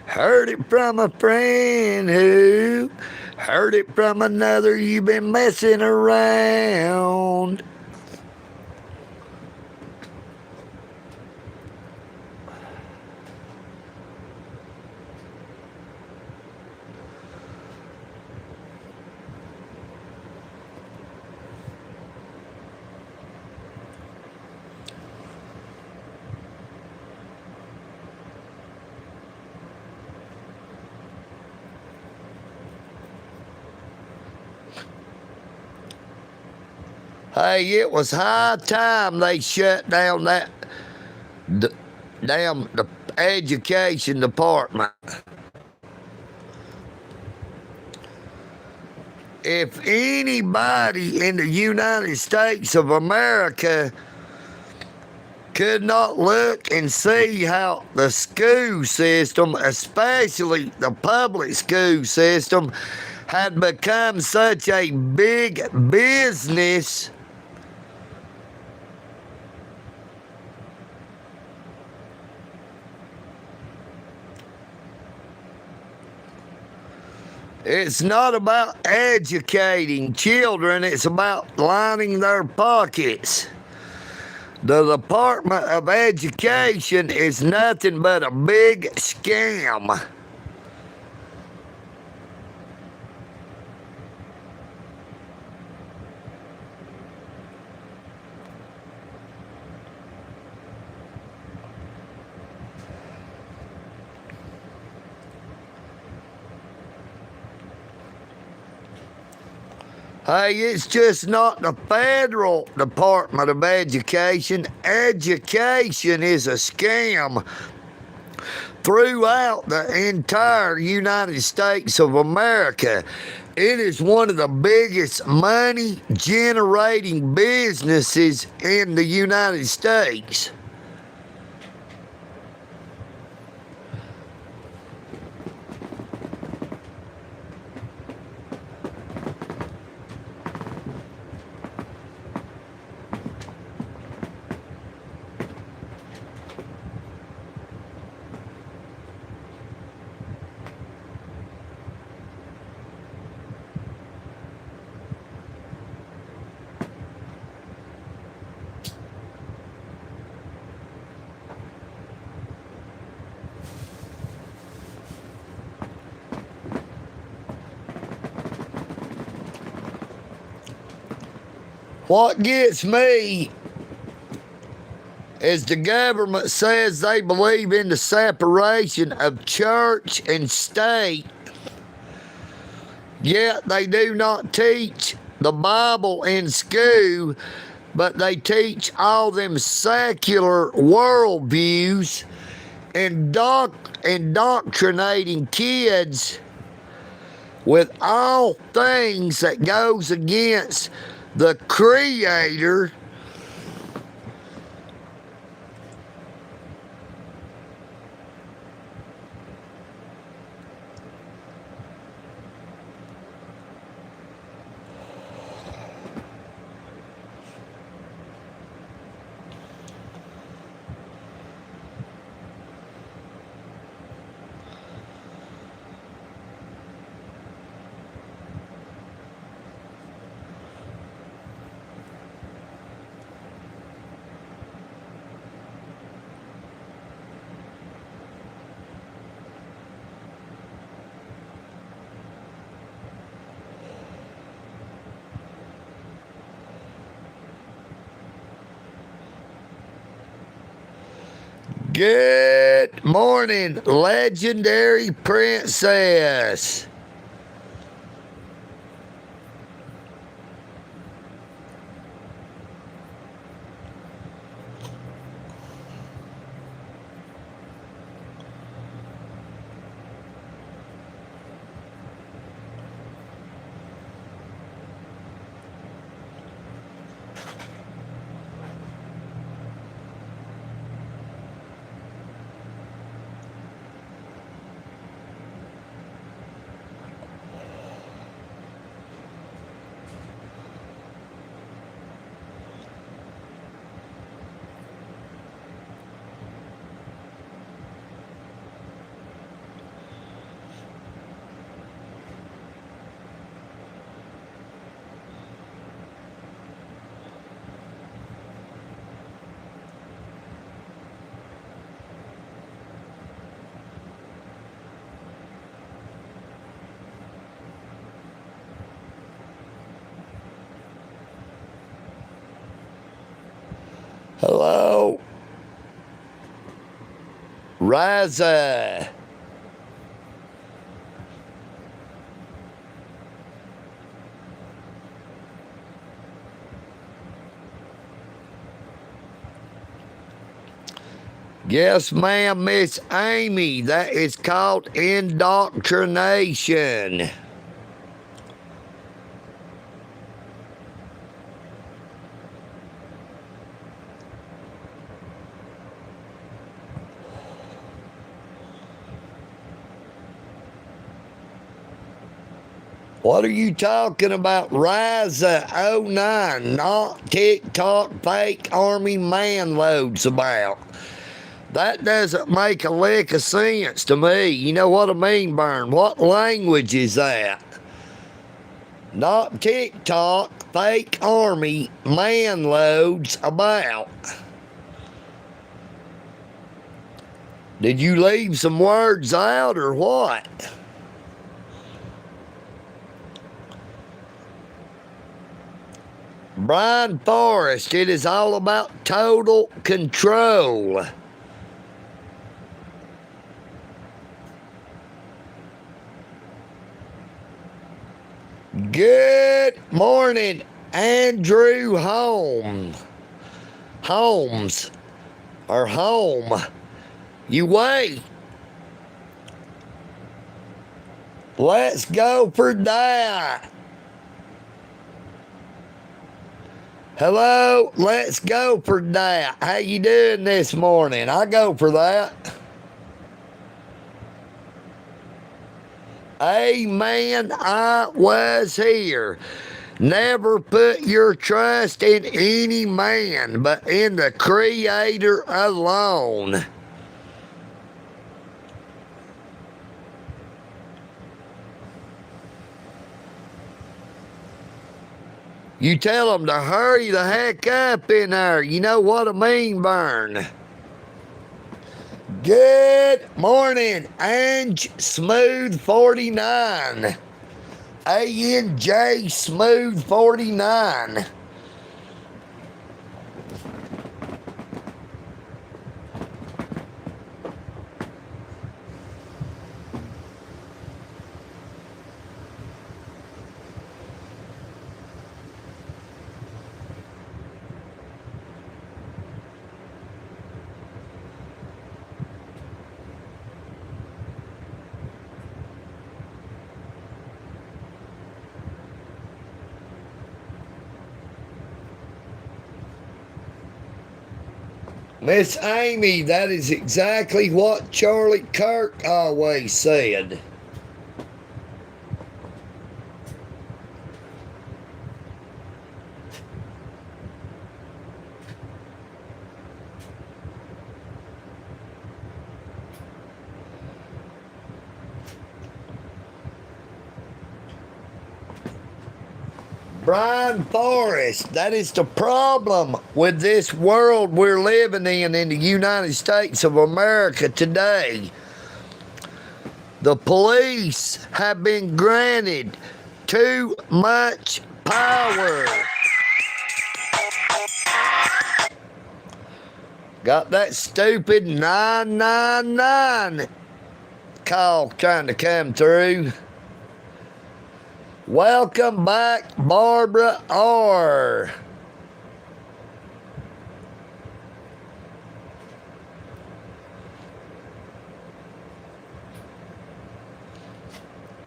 heard it from a friend who heard it from another. You've been messing around. Hey, it was high time they shut down the education department. If anybody in the United States of America could not look and see how the school system, especially the public school system, had become such a big business, it's not about educating children, it's about lining their pockets. The Department of Education is nothing but a big scam. Hey, it's just not the federal Department of Education. Education is a scam throughout the entire United States of America. It is one of the biggest money-generating businesses in the United States. What gets me is the government says they believe in the separation of church and state, yet they do not teach the Bible in school, but they teach all them secular worldviews and indoctrinating kids with all things that goes against the Creator. Good morning, legendary princess. Hello, Riza. Yes, ma'am, Miss Amy. That is called indoctrination. What are you talking about, Riza 09? Not TikTok fake army man loads about. That doesn't make a lick of sense to me. You know what I mean, Burn? What language is that? Not TikTok fake army man loads about. Did you leave some words out or what? Brian Forrest, it is all about total control. Good morning, Andrew Holmes. Or Home. You wait. Let's go for that. Hello, let's go for that. How you doing this morning? I go for that. Amen. I was here. Never put your trust in any man, but in the Creator alone. You tell them to hurry the heck up in there. You know what I mean, Burn? Good morning, Ange Smooth 49. ANJ Smooth 49. Miss Amy, that is exactly what Charlie Kirk always said. Brian Forrest, that is the problem with this world we're living in the United States of America today. The police have been granted too much power. Got that stupid 999 call trying to come through. Welcome back, Barbara R.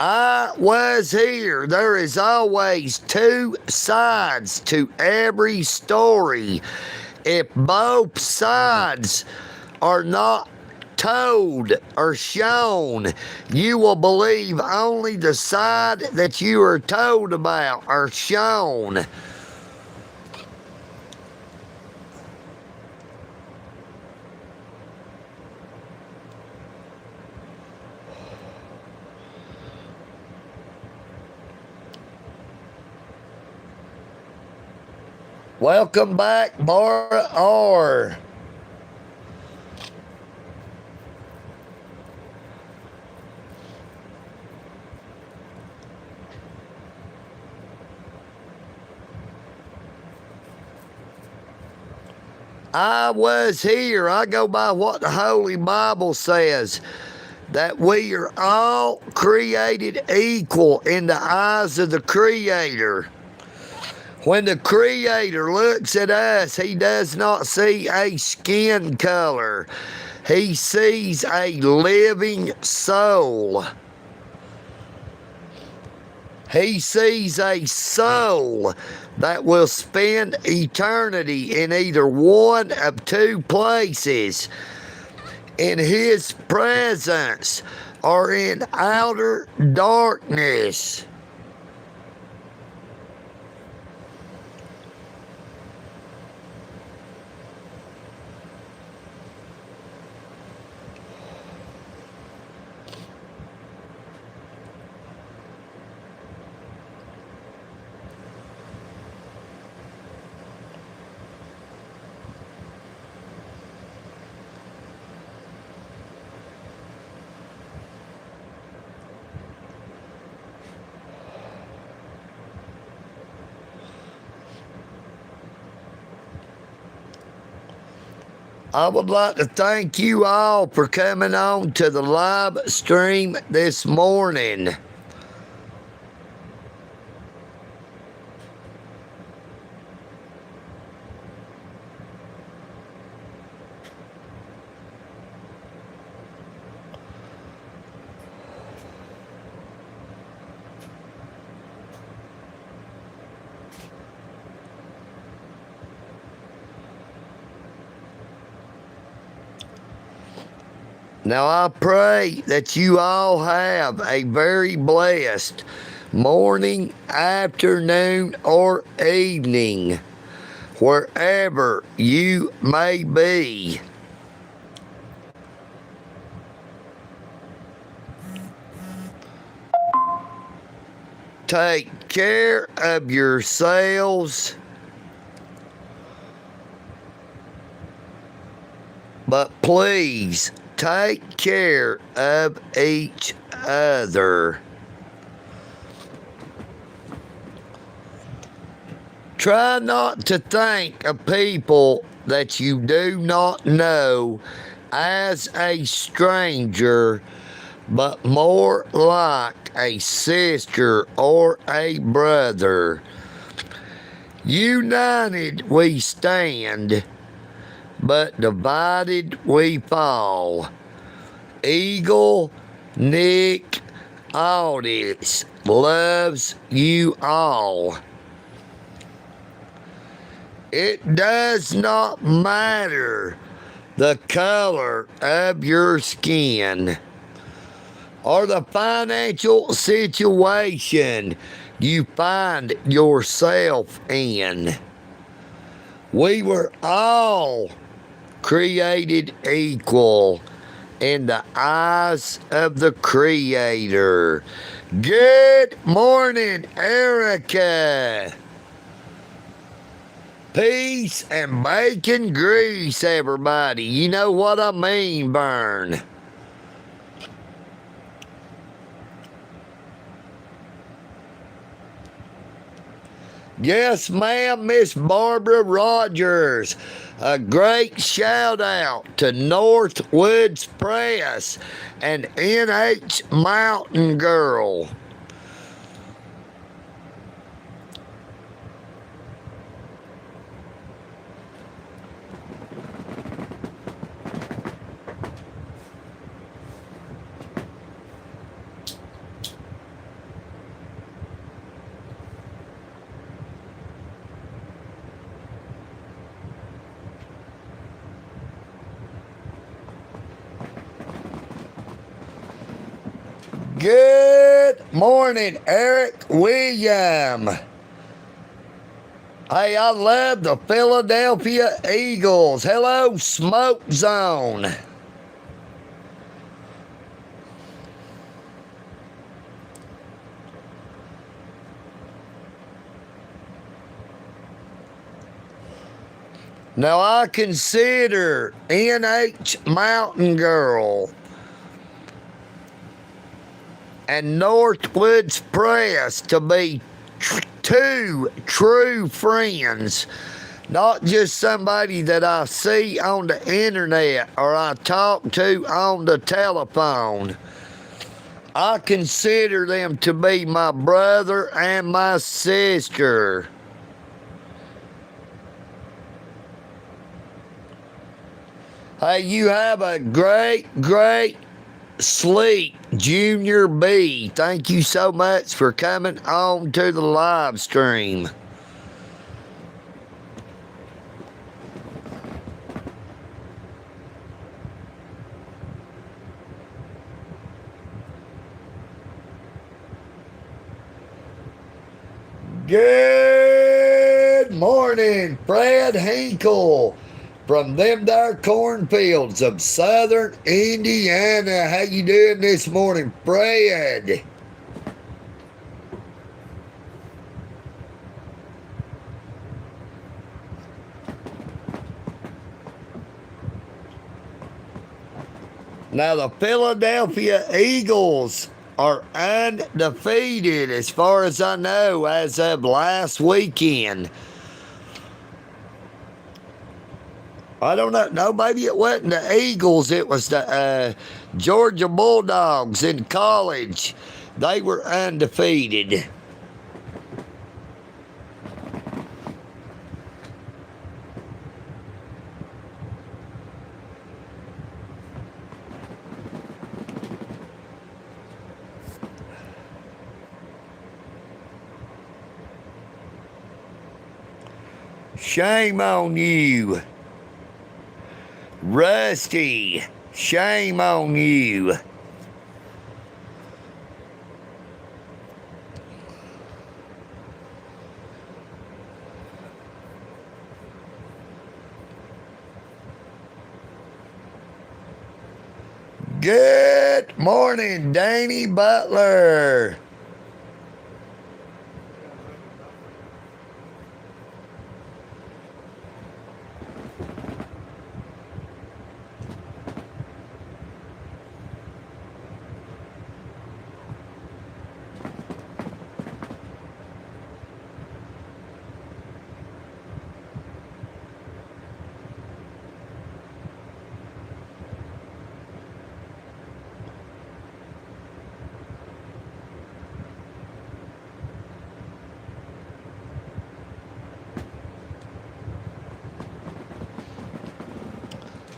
I was here. There is always two sides to every story. If both sides are not told or shown, you will believe only the side that you are told about or shown. Welcome back, Barbara R. I was here. I go by what the Holy Bible says, that we are all created equal in the eyes of the Creator. When the Creator looks at us, He does not see a skin color. He sees a living soul. He sees a soul that will spend eternity in either one of two places, in His presence or in outer darkness. I would like to thank you all for coming on to the live stream this morning. Now I pray that you all have a very blessed morning, afternoon, or evening, wherever you may be. Take care of yourselves, but please take care of each other. Try not to think of people that you do not know as a stranger, but more like a sister or a brother. United we stand, but divided we fall. EagleNick Audits loves you all. It does not matter the color of your skin, or the financial situation you find yourself in. We were all created equal in the eyes of the Creator. Good morning, Erica. Peace and bacon grease, everybody. You know what I mean, Vern. Yes, ma'am, Miss Barbara Rogers. A great shout out to Northwoods Press and NH Mountain Girl. Good morning, Eric William. Hey, I love the Philadelphia Eagles. Hello, Smoke Zone. Now, I consider NH Mountain Girl and Northwoods Press to be two true friends, not just somebody that I see on the internet or I talk to on the telephone. I consider them to be my brother and my sister. Hey, you have a great sleep, Junior B. Thank you so much for coming on to the live stream. Good morning, Fred Hinkle from them there cornfields of southern Indiana. How you doing this morning, Fred? Now, the Philadelphia Eagles are undefeated as far as I know as of last weekend. I don't know. No, maybe it wasn't the Eagles. It was the Georgia Bulldogs in college. They were undefeated. Shame on you. Rusty, shame on you. Good morning, Danny Butler.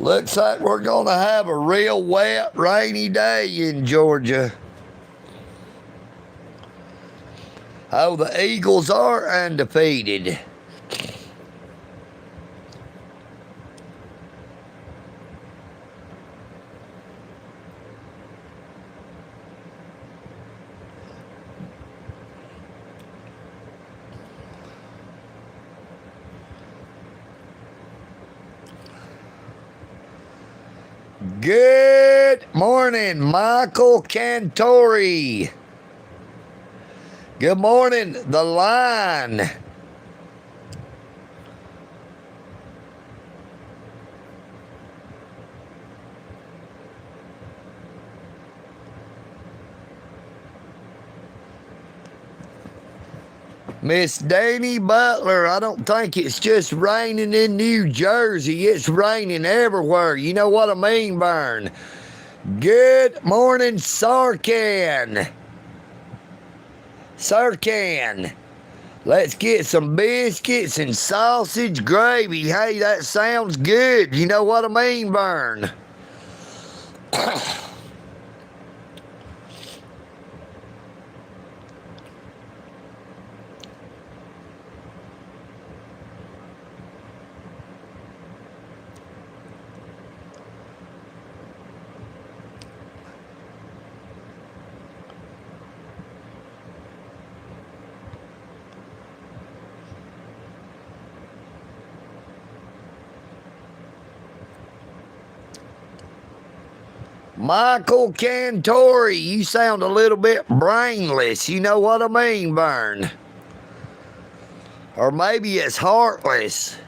Looks like we're going to have a real wet, rainy day in Georgia. Oh, the Eagles are undefeated. Good morning, Michael Cantori. Good morning, The Line. Miss Danny Butler, I don't think it's just raining in New Jersey. It's raining everywhere. You know what I mean, Vern? Good morning, Sarkan. Sarkan. Let's get some biscuits and sausage gravy. Hey, that sounds good. You know what I mean, Vern? Michael Cantori, you sound a little bit brainless. You know what I mean, Vern? Or maybe it's heartless.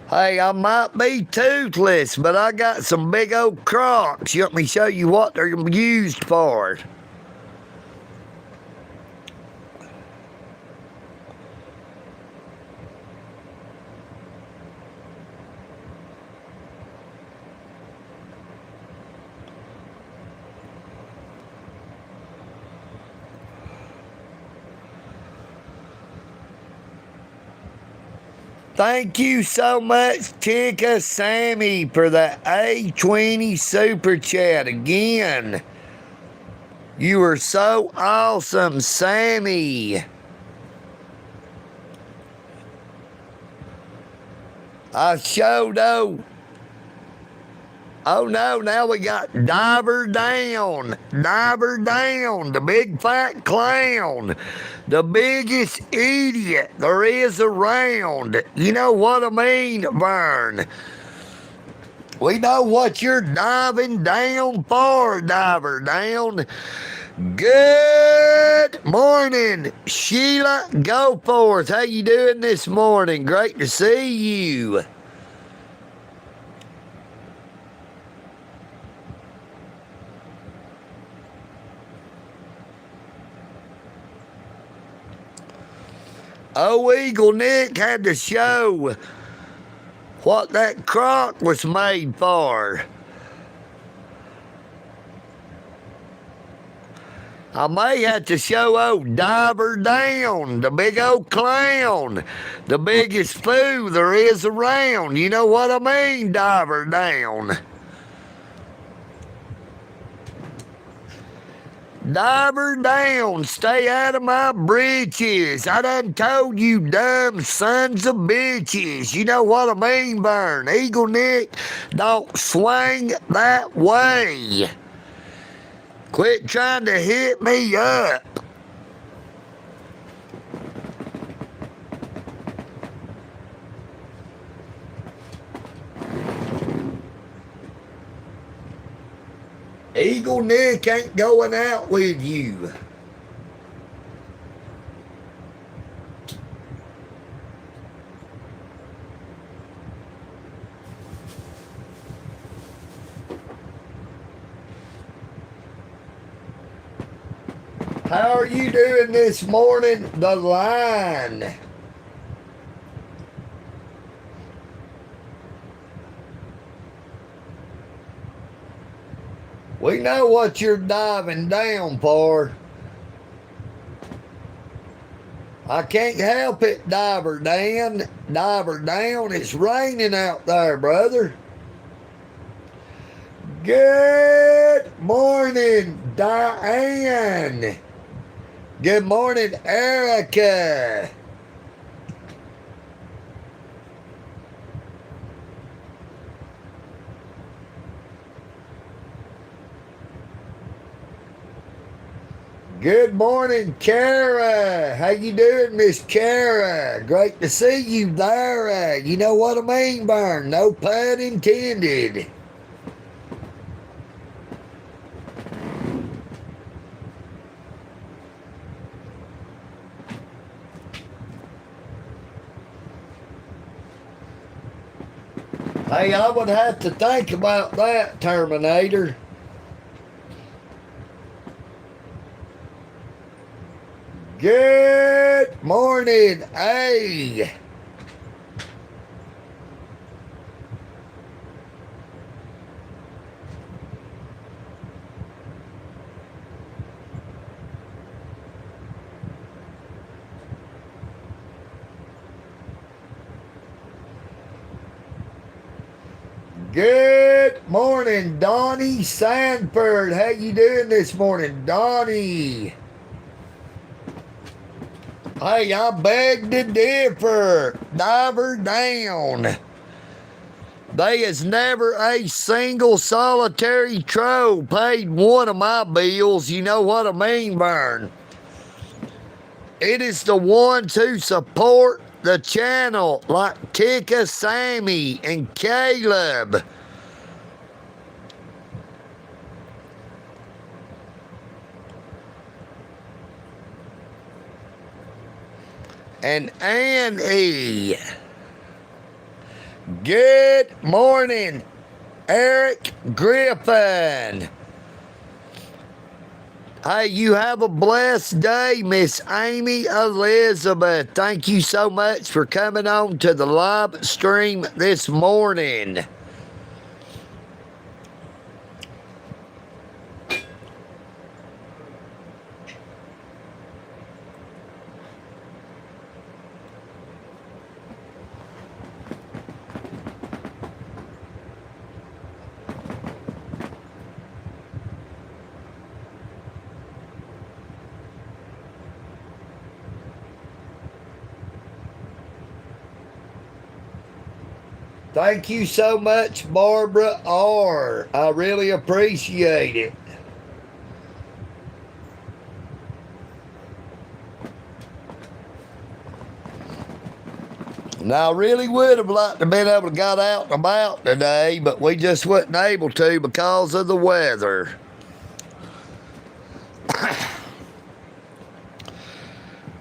Hey, I might be toothless, but I got some big old Crocs. You want me to show you what they're used for? Thank you so much, Tika Sammy, for the A20 Super Chat again. You are so awesome, Sammy. I showed though. Oh no, now we got Diver Down, the big fat clown, the biggest idiot there is around. You know what I mean, Vern? We know what you're diving down for, Diver Down. Good morning, Sheila Goforth. How you doing this morning? Great to see you. Oh, EagleNick had to show what that crock was made for. I may have to show old Diver Down, the big old clown, the biggest foo there is around. You know what I mean, Diver Down. Diver Down, stay out of my britches. I done told you dumb sons of bitches. You know what I mean, Vern? EagleNick don't swing that way. Quit trying to hit me up. EagleNick ain't going out with you. How are you doing this morning, The Line? We know what you're diving down for. I can't help it, Diver Dan. Diver Down. It's raining out there, brother. Good morning, Diane. Good morning, Erica. Good morning, Kara. How you doing, Miss Kara? Great to see you there. You know what I mean, Burn? No pun intended. Hey, I would have to think about that, Terminator. Good morning, hey. Good morning, Donnie Sanford. How you doing this morning, Donnie? Hey, I beg to differ. Diver down. They is never a single solitary troll paid one of my bills. You know what I mean, Burn? It is the ones who support the channel, like Tika, Sammy, and Caleb. And Annie. Good morning, Eric Griffin. Hey, you have a blessed day, Miss Amy Elizabeth. Thank you so much for coming on to the live stream this morning. Thank you so much, Barbara R. I really appreciate it. Now, I really would have liked to have been able to get out and about today, but we just wasn't able to because of the weather.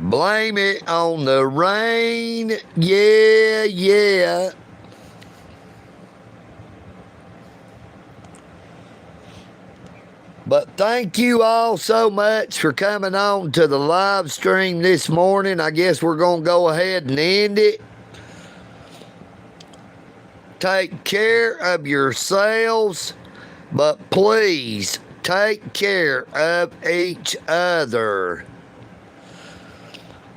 Blame it on the rain. Yeah. But thank you all so much for coming on to the live stream this morning. I guess we're going to go ahead and end it. Take care of yourselves, but please take care of each other.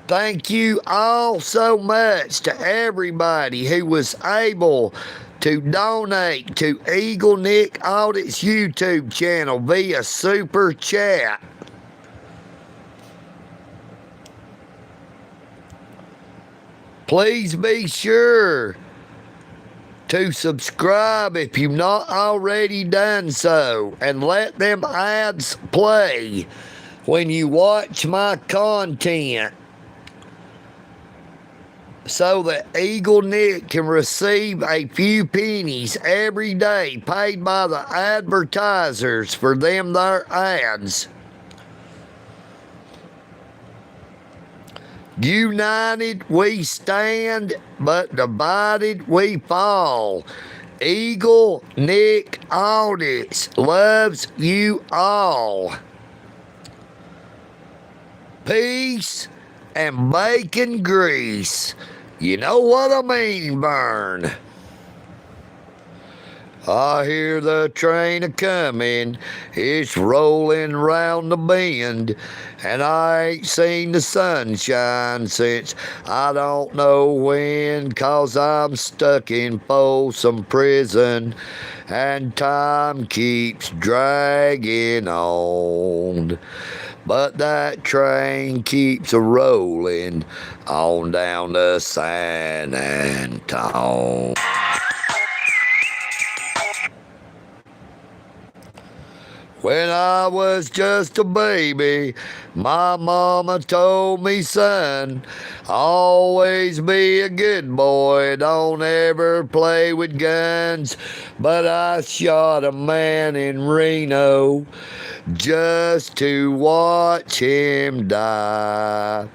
Thank you all so much to everybody who was able to donate to EagleNick Audit's YouTube channel via Super Chat. Please be sure to subscribe if you've not already done so, and let them ads play when you watch my content, so that EagleNick can receive a few pennies every day paid by the advertisers for them their ads. United we stand, but divided we fall. EagleNick Audits loves you all. Peace and bacon grease. You know what I mean, Burn. I hear the train a-comin', it's rollin' round the bend, and I ain't seen the sunshine since I don't know when, 'cause I'm stuck in Folsom Prison, and time keeps dragging on. But that train keeps a-rollin' on down to San Antone. When I was just a baby, my mama told me, son, always be a good boy, don't ever play with guns. But I shot a man in Reno just to watch him die.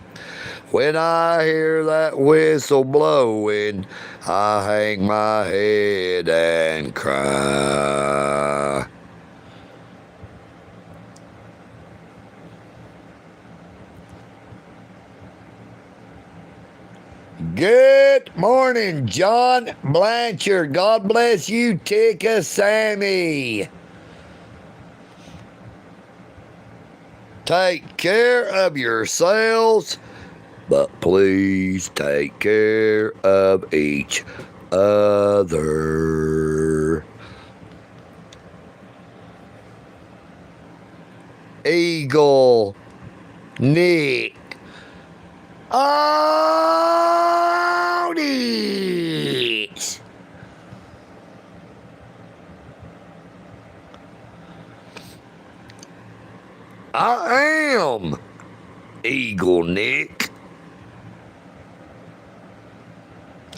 When I hear that whistle blowing, I hang my head and cry. Good morning, John Blanchard. God bless you, Tika Sammy. Take care of yourselves, but please take care of each other. EagleNick. Oh, this. I am EagleNick.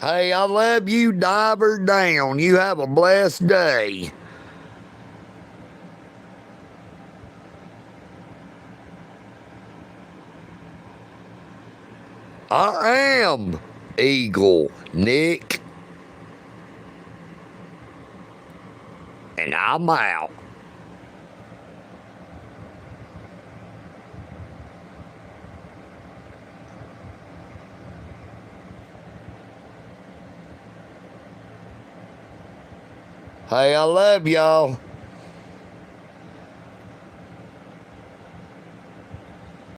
Hey, I love you, diver down. You have a blessed day. I am EagleNick. And I'm out. Hey, I love y'all.